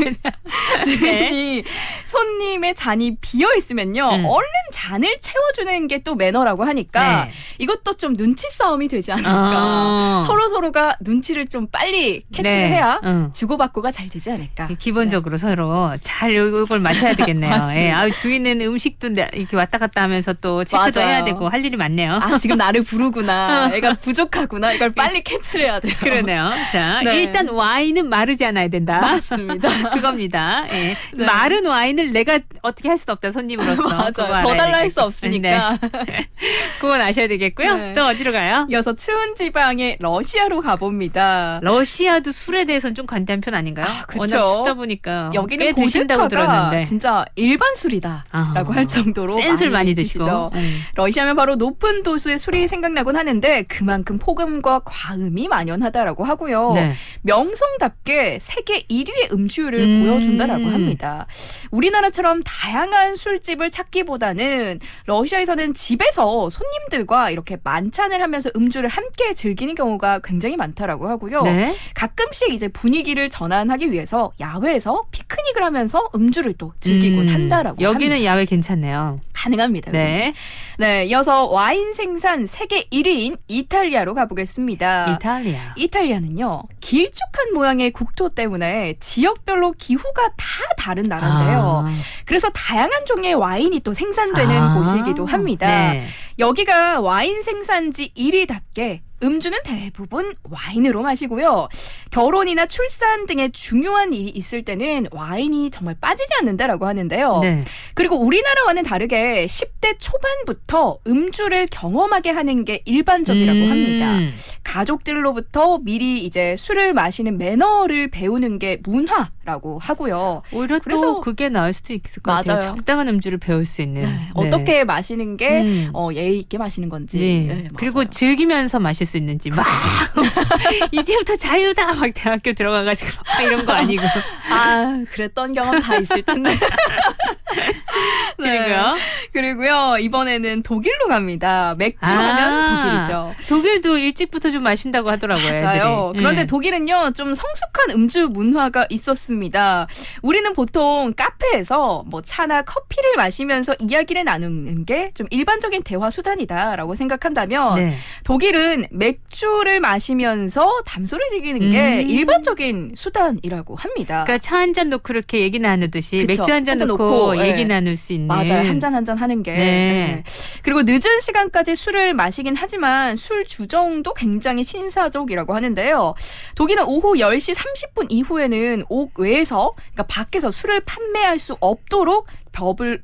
주인이 손님의 잔이 비어 있으면요, 얼른 잔을 채워주는 게 또 매너라고 하니까 이것도 좀 눈치 싸움이 되지 않을까. 서로가 눈치를 좀 빨리 캐치해야 주고받고가 잘 되지 않을까. 기본적으로 서로 잘 이걸 맞춰야 되겠네요. 맞습니다. 주인은 음식도 이렇게 왔다 갔다 하면서 또 체크도 맞아요. 해야 되고 할 일이 많네요. 지금 나를 부르구나. 애가 부족하구나. 이걸 빨리 캐치를 해야 돼요. 그러네요. 자, 네. 일단 와인은 마르지 않아야 된다. 맞습니다. 그겁니다. 예. 네. 마른 와인을 내가 어떻게 할 수도 없다, 손님으로서. 맞아요. 그거 더 알아야 달라 할 수 되겠고. 없으니까. 네. 그건 아셔야 되겠고요. 네. 또 어디로 가요? 이어서 추운 지방의 러시아로 가봅니다. 러시아도 술에 대해서는 좀 관대한 편 아닌가요? 그쵸. 워낙 춥다 보니까 여기는 꽤 드신다고 보드카가 들었는데. 진짜 일반 술이다라고 할 정도로 센 술 많이 드시고. 드시죠. 러시아면 바로 높은 도수의 술이 생각나곤 하는데 그만큼 폭음과 과음이 만연하다라고 하고요. 네. 명성답게 세계 1위의 음주율을 보여준다라고 합니다. 우리나라처럼 다양한 술집을 찾기보다는 러시아에서는 집에서 손님들과 이렇게 만찬을 하면서 음주를 함께 즐기는 경우가 굉장히 많다라고 하고요. 네. 가끔씩 이제 분위기를 전환하기 위해서 야외에서 피크닉을 하면서 음주를 또 즐기곤 한다라고 여기는 합니다. 야외 괜찮네요. 가능합니다. 네. 네, 이어서 와인 생산 세계 1위인 이탈리아로 가보겠습니다. 이탈리아는요, 길쭉한 모양의 국토 때문에 지역별로 기후가 다 다른 나라인데요. 그래서 다양한 종류의 와인이 또 생산되는 곳이기도 합니다. 네. 여기가 와인 생산지 1위답게 음주는 대부분 와인으로 마시고요. 결혼이나 출산 등의 중요한 일이 있을 때는 와인이 정말 빠지지 않는다라고 하는데요. 네. 그리고 우리나라와는 다르게 10대 초반부터 음주를 경험하게 하는 게 일반적이라고 합니다. 가족들로부터 미리 이제 술을 마시는 매너를 배우는 게 문화라고 하고요. 오히려 그래서 또 그게 나을 수도 있을 것 같아요. 맞아요. 적당한 음주를 배울 수 있는. 네. 어떻게 마시는 게 예의 있게 마시는 건지. 네. 네, 그리고 맞아요. 즐기면서 마실 수 있는지 막 이제부터 자유다 막 대학교 들어가가지고 막 이런 거 아니고. 그랬던 경험 다 있을 텐데. 그리고요 이번에는 독일로 갑니다. 맥주 하면 독일이죠. 독일도 일찍부터 좀 마신다고 하더라고요. 맞아요. 애들이. 그런데 독일은요 좀 성숙한 음주 문화가 있었습니다. 우리는 보통 카페에서 뭐 차나 커피를 마시면서 이야기를 나누는 게 좀 일반적인 대화 수단이다라고 생각한다면 독일은 맥주를 마시면서 담소를 즐기는 게 일반적인 수단이라고 합니다. 그러니까 차 한 잔 놓고 이렇게 얘기 나누듯이 그쵸. 맥주 한 잔 놓고 얘기 나눌 수 있는. 맞아요. 한 잔 하는 게. 네. 그리고 늦은 시간까지 술을 마시긴 하지만 술 주정도 굉장히 신사적이라고 하는데요. 독일은 오후 10시 30분 이후에는 옥 외에서 그러니까 밖에서 술을 판매할 수 없도록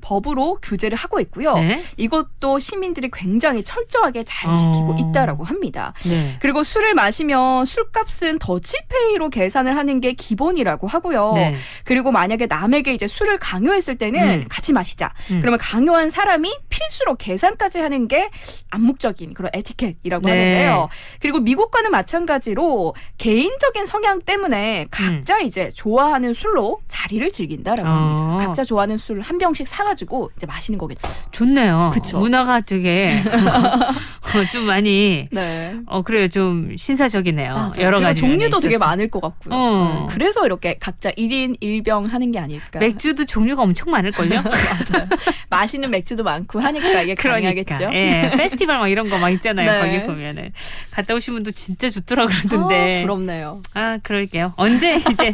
법으로 규제를 하고 있고요. 네. 이것도 시민들이 굉장히 철저하게 잘 지키고 있다라고 합니다. 네. 그리고 술을 마시면 술값은 더치페이로 계산을 하는 게 기본이라고 하고요. 네. 그리고 만약에 남에게 이제 술을 강요했을 때는 같이 마시자. 그러면 강요한 사람이 필수로 계산까지 하는 게 암묵적인 그런 에티켓이라고 네. 하는데요. 그리고 미국과는 마찬가지로 개인적인 성향 때문에 각자 이제 좋아하는 술로 자리를 즐긴다라고 합니다. 각자 좋아하는 술을 한 병씩 사가지고 이제 마시는 거겠죠. 좋네요. 그쵸. 문화가 되게 좀 많이 네. 그래요. 좀 신사적이네요. 맞아요. 여러 가지 종류도 면에 되게 있어서. 많을 것 같고요. 그래서 이렇게 각자 1인 1병 하는 게 아닐까. 맥주도 종류가 엄청 많을걸요? 맞아요. 마시는 맥주도 많고 하니까 이게 가능하겠죠. 예, 페스티벌 막 이런 거 막 있잖아요. 네. 거기 보면은 갔다 오신 분도 진짜 좋더라 그러던데. 부럽네요. 아, 그럴게요. 언제 이제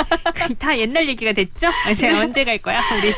다 옛날 얘기가 됐죠? 이제 언제 갈 거야, 우리?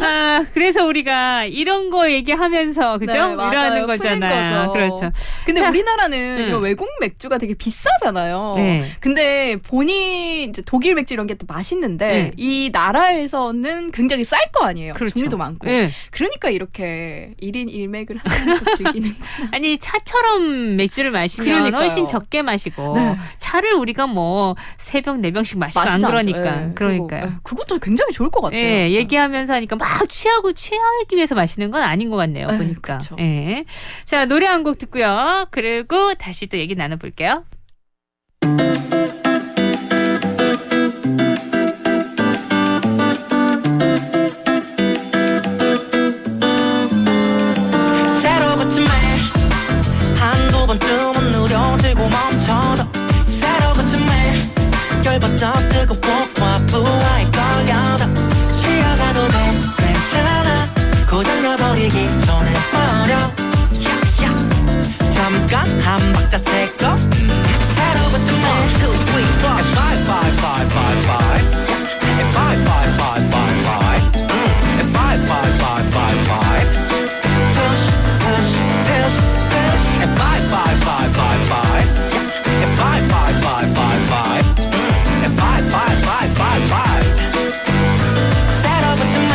아, 그래서 우리가 이런 거 얘기하면서 그죠? 네, 맞아요. 이러는 푸는 거잖아요. 거죠. 그렇죠. 근데 자, 우리나라는 이런 외국 맥주가 되게 비싸잖아요. 네. 근데 본인 이제 독일 맥주 이런 게 또 맛있는데 네. 이 나라에서는 굉장히 쌀 거 아니에요. 그렇죠. 종류도 많고. 네. 그러니까 이렇게 1인 1맥을 하면서 즐기는 아니 차처럼 맥주를 마시면 그러니까요. 훨씬 적게 마시고 네. 차를 우리가 뭐 3병 4병씩 마시고 안 마시지 않죠. 그러니까. 예. 그러니까요. 그리고, 그것도 굉장히 좋을 것 같아요. 예, 얘기하면서 하니까 막 취하기 위해서 마시는 건 아닌 것 같네요. 에이, 보니까. 그쵸. 예. 자, 노래 한 곡 듣고요. 그리고 다시 또 얘기 나눠볼게요. 새로 고침에 한두 번쯤은 느려지고 멈춰도 새로 고침에 열받아 뜨겁고 과부하에 걸려도 쉬어가도 돼 괜찮아 고장나버리기 전에 버려 잠깐 한 박자 세고 새로 고침에 Bye bye bye bye bye Bye bye bye bye bye Bye bye bye bye bye Push, push, push, push. And bye, bye, bye, bye, bye. And bye, bye, bye, bye, bye. And bye, bye, bye, bye, bye. 새로부터 매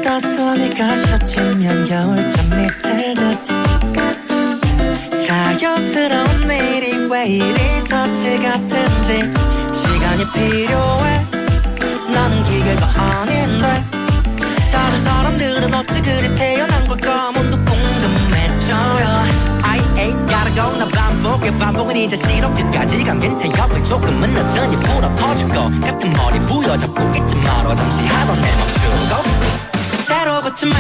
가슴이 가셔지면 겨울잠이 들듯 자연스러운 일이 왜 이리 서치 같은지 시간이 필요해 나는 기계가 아닌데 다른 사람들은 어찌 그리 태어난 걸까 몸도 궁금해져요 I ain't gotta go 나 반복의 반복은 이제 싫어 끝까지 감긴 태엽을 조금은 나서니 불어 터질 것 같은 머리 부여잡고 있지 말어 잠시 한번 내멈추고 새로 고침에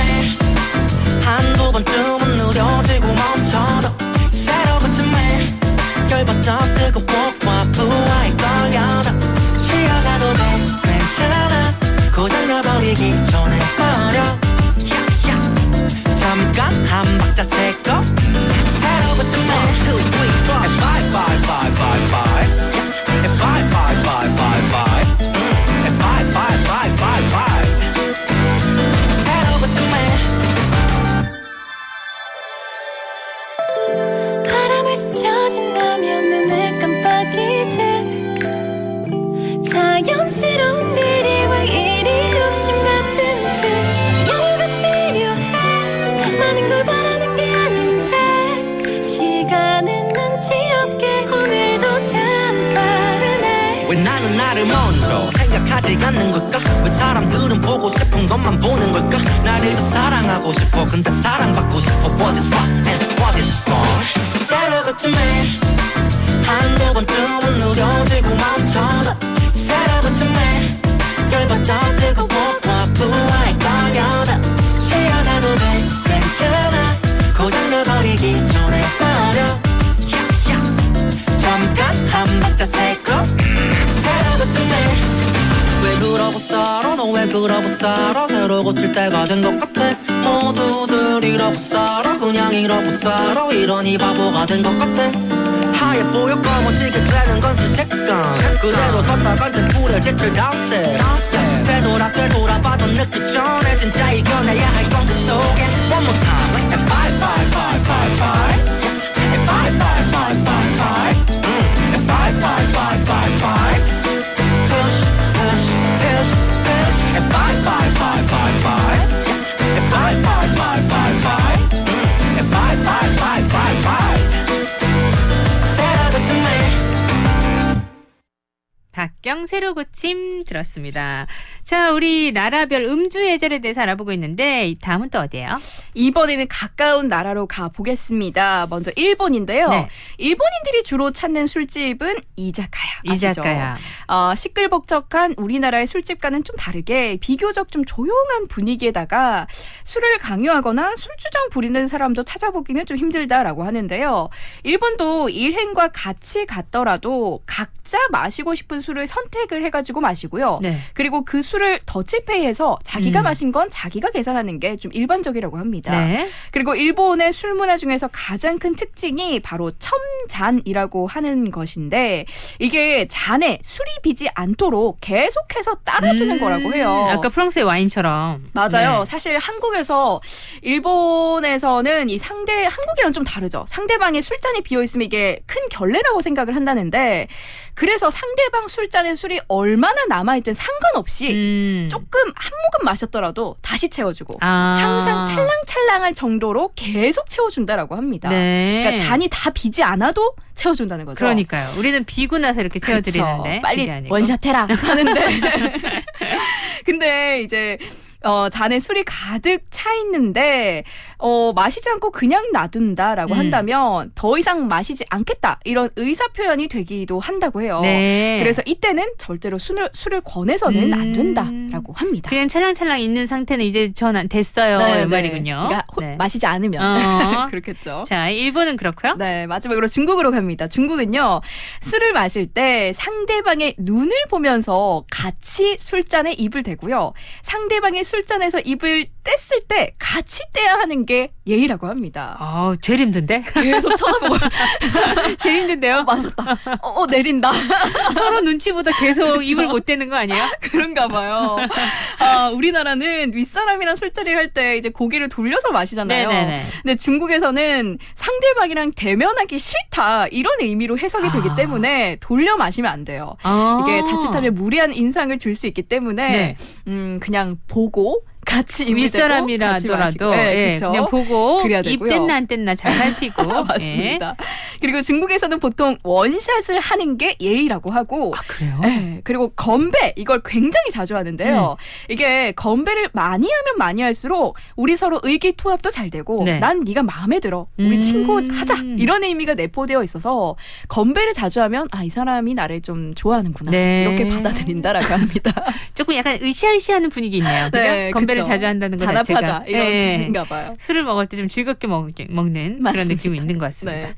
한두 번쯤은 느려지고 멈춰도 새로 고침에 열받아 뜨겁고 과부하에 걸려도 쉬어가도 돼 괜찮아 고장나버리기 전에 버려 잠깐 한 박자 세고 새로부터 매 Bye bye bye bye bye Bye bye bye bye bye Bye bye bye bye bye 새로부터 매 바람을 스쳐진다면 눈을 깜빡이듯 자연스러운 일이 왜 이리 욕심 같은지 여유가 필요해 많은 걸 바라는 게 아닌데 시간은 눈치 없게 오늘도 참 빠르네 왜 나는 나를 먼저 생각하지 않는 걸까 왜 사람들은 보고 싶은 것만 보는 걸까 나를 더 사랑하고 싶어 근데 사랑받고 싶어 What is right and what is wrong 새로 고침에 한두 번쯤은 느려지고 멈춰도 새로 고침에 열받아 뜨겁고 과부하에 걸려도 쉬어가도 돼 괜찮아 고장나버리기 전에 버려 잠깐 한 박자 세고 새로 고침에 왜 그러고 살아 너 왜 그러고 살아 새로 고칠 때가 된 것 같아 모두들 이러고 살아 그냥 이러고 살아 이러니 바보가 된 것 같아 하얘 보여 검어지게 되는 건 수식감 그대로 뒀다가 이제 불에 지칠 downstairs 되돌아 봐도 늦기 전에 진짜 이겨내야 할 건 그 속에 One more 합경 새로 고침 들었습니다. 자, 우리 나라별 음주 예절에 대해서 알아보고 있는데 다음은 또 어디예요? 이번에는 가까운 나라로 가보겠습니다. 먼저 일본인데요. 네. 일본인들이 주로 찾는 술집은 이자카야. 아시죠? 이자카야. 시끌벅적한 우리나라의 술집과는 좀 다르게 비교적 좀 조용한 분위기에다가 술을 강요하거나 술주정 부리는 사람도 찾아보기는 좀 힘들다라고 하는데요. 일본도 일행과 같이 갔더라도 각자 마시고 싶은 술을 선택을 해가지고 마시고요. 네. 그리고 그 술을 더치페이해서 자기가 마신 건 자기가 계산하는 게 좀 일반적이라고 합니다. 네. 그리고 일본의 술 문화 중에서 가장 큰 특징이 바로 첨잔이라고 하는 것인데 이게 잔에 술이 비지 않도록 계속해서 따라주는 거라고 해요. 아까 프랑스의 와인처럼. 맞아요. 네. 사실 한국에서 일본에서는 한국이랑 좀 다르죠. 상대방의 술잔이 비어 있으면 이게 큰 결례라고 생각을 한다는데 그래서 상대방 술잔에 술이 얼마나 남아있든 상관없이 조금 한 모금 마셨더라도 다시 채워주고 항상 찰랑찰랑할 정도로 계속 채워준다라고 합니다. 네. 그러니까 잔이 다 비지 않아도 채워준다는 거죠. 그러니까요. 우리는 비고 나서 이렇게 채워드리는데. 그쵸. 빨리 그게 아니고. 원샷 해라 하는데 근데 이제 잔에 술이 가득 차 있는데 마시지 않고 그냥 놔둔다라고 한다면 더 이상 마시지 않겠다 이런 의사 표현이 되기도 한다고 해요. 네. 그래서 이때는 절대로 술을 권해서는 안 된다라고 합니다. 그냥 찰랑찰랑 있는 상태는 이제 전 됐어요. 이 말이군요. 그러니까 네. 마시지 않으면 그렇겠죠. 자, 일본은 그렇고요. 네, 마지막으로 중국으로 갑니다. 중국은요, 술을 마실 때 상대방의 눈을 보면서 같이 술잔에 입을 대고요. 상대방의 술잔에서 입을 뗐을 때 같이 떼야 하는 게 예의라고 합니다. 제일 힘든데? 계속 쳐다보고. 제일 힘든데요? 맞았다. 내린다. 서로 눈치보다 계속 입을 못 대는 거 아니에요? 그런가 봐요. 우리나라는 윗사람이랑 술자리를 할 때 이제 고개를 돌려서 마시잖아요. 네네네. 근데 중국에서는 상대방이랑 대면하기 싫다 이런 의미로 해석이 되기 때문에 돌려 마시면 안 돼요. 이게 자칫하면 무리한 인상을 줄 수 있기 때문에 그냥 보고 같이 윗사람이라더라도 그냥 보고 그래야 입 되고요. 뗐나 안 뗐나 잘 살피고. 맞습니다. 그리고 중국에서는 보통 원샷을 하는 게 예의라고 하고 그래요? 네, 그리고 건배 이걸 굉장히 자주 하는데요. 이게 건배를 많이 하면 많이 할수록 우리 서로 의기투합도 잘 되고 난 네가 마음에 들어. 우리 친구 하자. 이런 의미가 내포되어 있어서 건배를 자주 하면 이 사람이 나를 좀 좋아하는구나. 이렇게 받아들인다라고 합니다. 조금 약간 으쌰으쌰하는 분위기 있네요. 네, 건배를 그쵸. 자주 한다는 건 단합하자 자체가 이런 뜻인가 봐요. 술을 먹을 때 좀 즐겁게 먹는 그런 맞습니다. 느낌이 있는 것 같습니다. 네.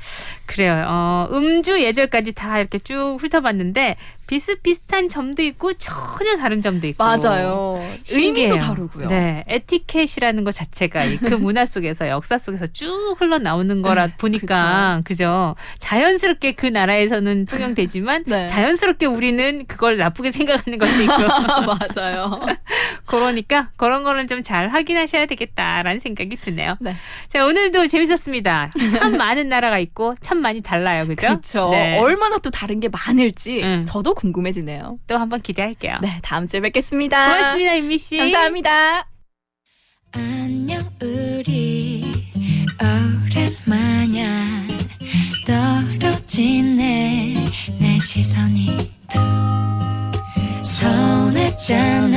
그래요. 음주 예절까지 다 이렇게 쭉 훑어봤는데 비슷비슷한 점도 있고 전혀 다른 점도 있고. 맞아요. 신기해요. 의미도 다르고요. 네, 에티켓이라는 것 자체가 그 문화 속에서 역사 속에서 쭉 흘러나오는 거라 보니까 그죠. 자연스럽게 그 나라에서는 통용되지만 자연스럽게 우리는 그걸 나쁘게 생각하는 것도 있고. 맞아요. 그러니까 그런 거는 좀 잘 확인하셔야 되겠다라는 생각이 드네요. 네. 자, 오늘도 재밌었습니다. 참 많은 나라가 있고 참 많이 달라요. 그죠? 그렇죠. 네. 얼마나 또 다른 게 많을지 저도 궁금해지네요. 또 한번 기대할게요. 네, 다음 주에 뵙겠습니다. 고맙습니다, 임미 씨. 감사합니다. 안녕 우리 오랜만이야 떨어지네 내 시선이 서운했잖아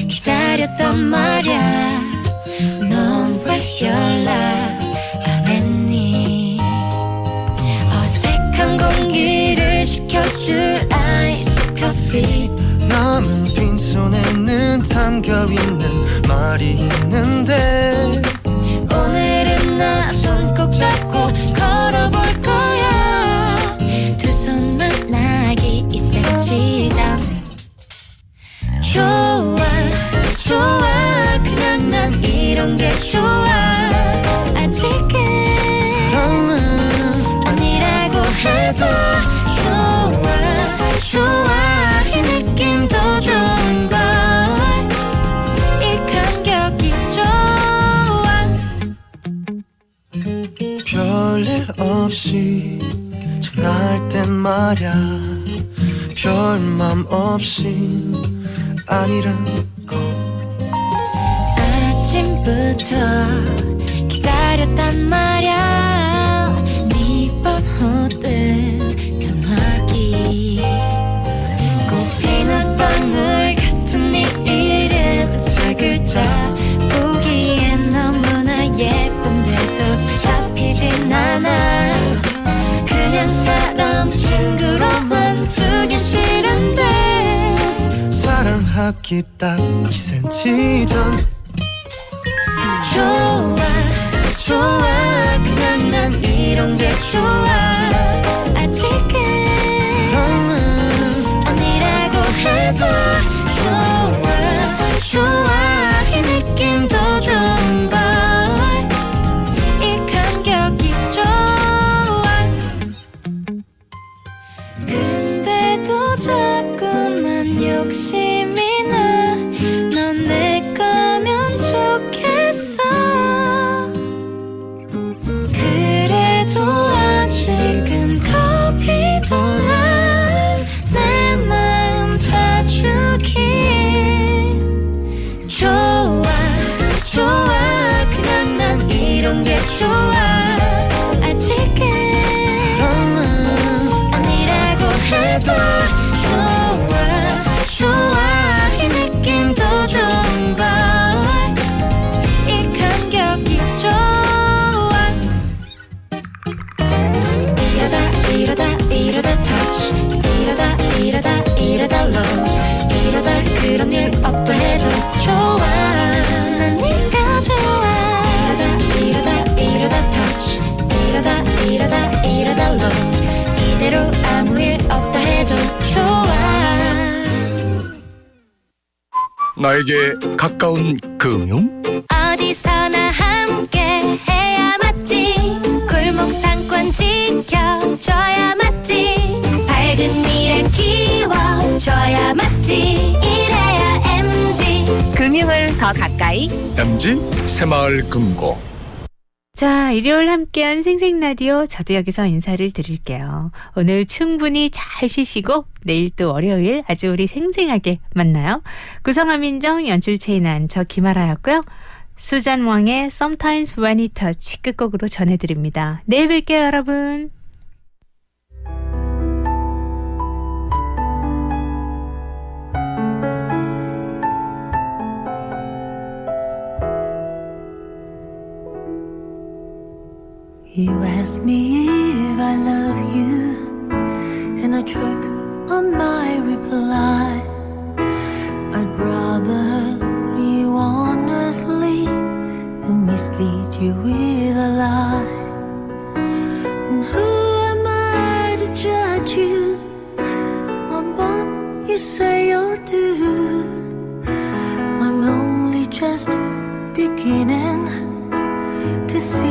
기다렸단 말야 넌 왜 연락 안 했니 어색한 공기를 식혀줄 아이스 커피 남은 빈손에는 담겨있는 말이 있는데 오늘은 나 손 꼭 잡고 걸어볼 거야 두 손 만나기 2cm 전 좋아 그냥 난 이런 게 좋아 아직은 사랑은 아니라고 해도 좋아 이 느낌도 좋은 걸 이 감격이 좋아 별일 없이 전화할 땐 말야 별맘 없이 아니란 아침부터 기다렸단 말야 네 번호 뜬 전화기 하기 딱 2cm 전 좋아 좋아 그냥 난 이런 게 좋아 아직은 사랑은 아니라고 해도 좋아 좋아 이 느낌도 좋은걸 이 감격이 좋아 근데도 자꾸만 욕심이 나 넌 내 거면 좋겠어 그래도 아직은 겁이 더 나 내 마음 다 주긴 좋아 좋아 그냥 난 이런 게 좋아 아직은 사랑은 아니라고 해도 좋아 좋아 이 느낌도 좋은걸 이 감격이 좋아 이러다 touch 이러다 love 이러다 그런 일 없다 해도 좋아 난 네가 좋아 이러다 touch 이러다 love 이대로 아무 일 없다 해도 좋아 나에게 가까운 금융? 어디서나 함께 해야 맞지 골목 상권 지켜줘야 맞지 밝은 미래 키워줘야 맞지 이래야 MG 금융을 더 가까이 MG 새마을 금고. 자, 일요일 함께한 생생라디오 저도 여기서 인사를 드릴게요. 오늘 충분히 잘 쉬시고 내일 또 월요일 아주 우리 생생하게 만나요. 구성함 민정, 연출 최인한, 저 김아라였고요. 수잔 왕의 Sometimes When It Touch 끝곡으로 전해드립니다. 내일 뵐게요 여러분. You ask me if I love you, and I choke on my reply. I'd rather hurt you honestly than mislead you with a lie. And who am I to judge you on what you say or do? I'm only just beginning to see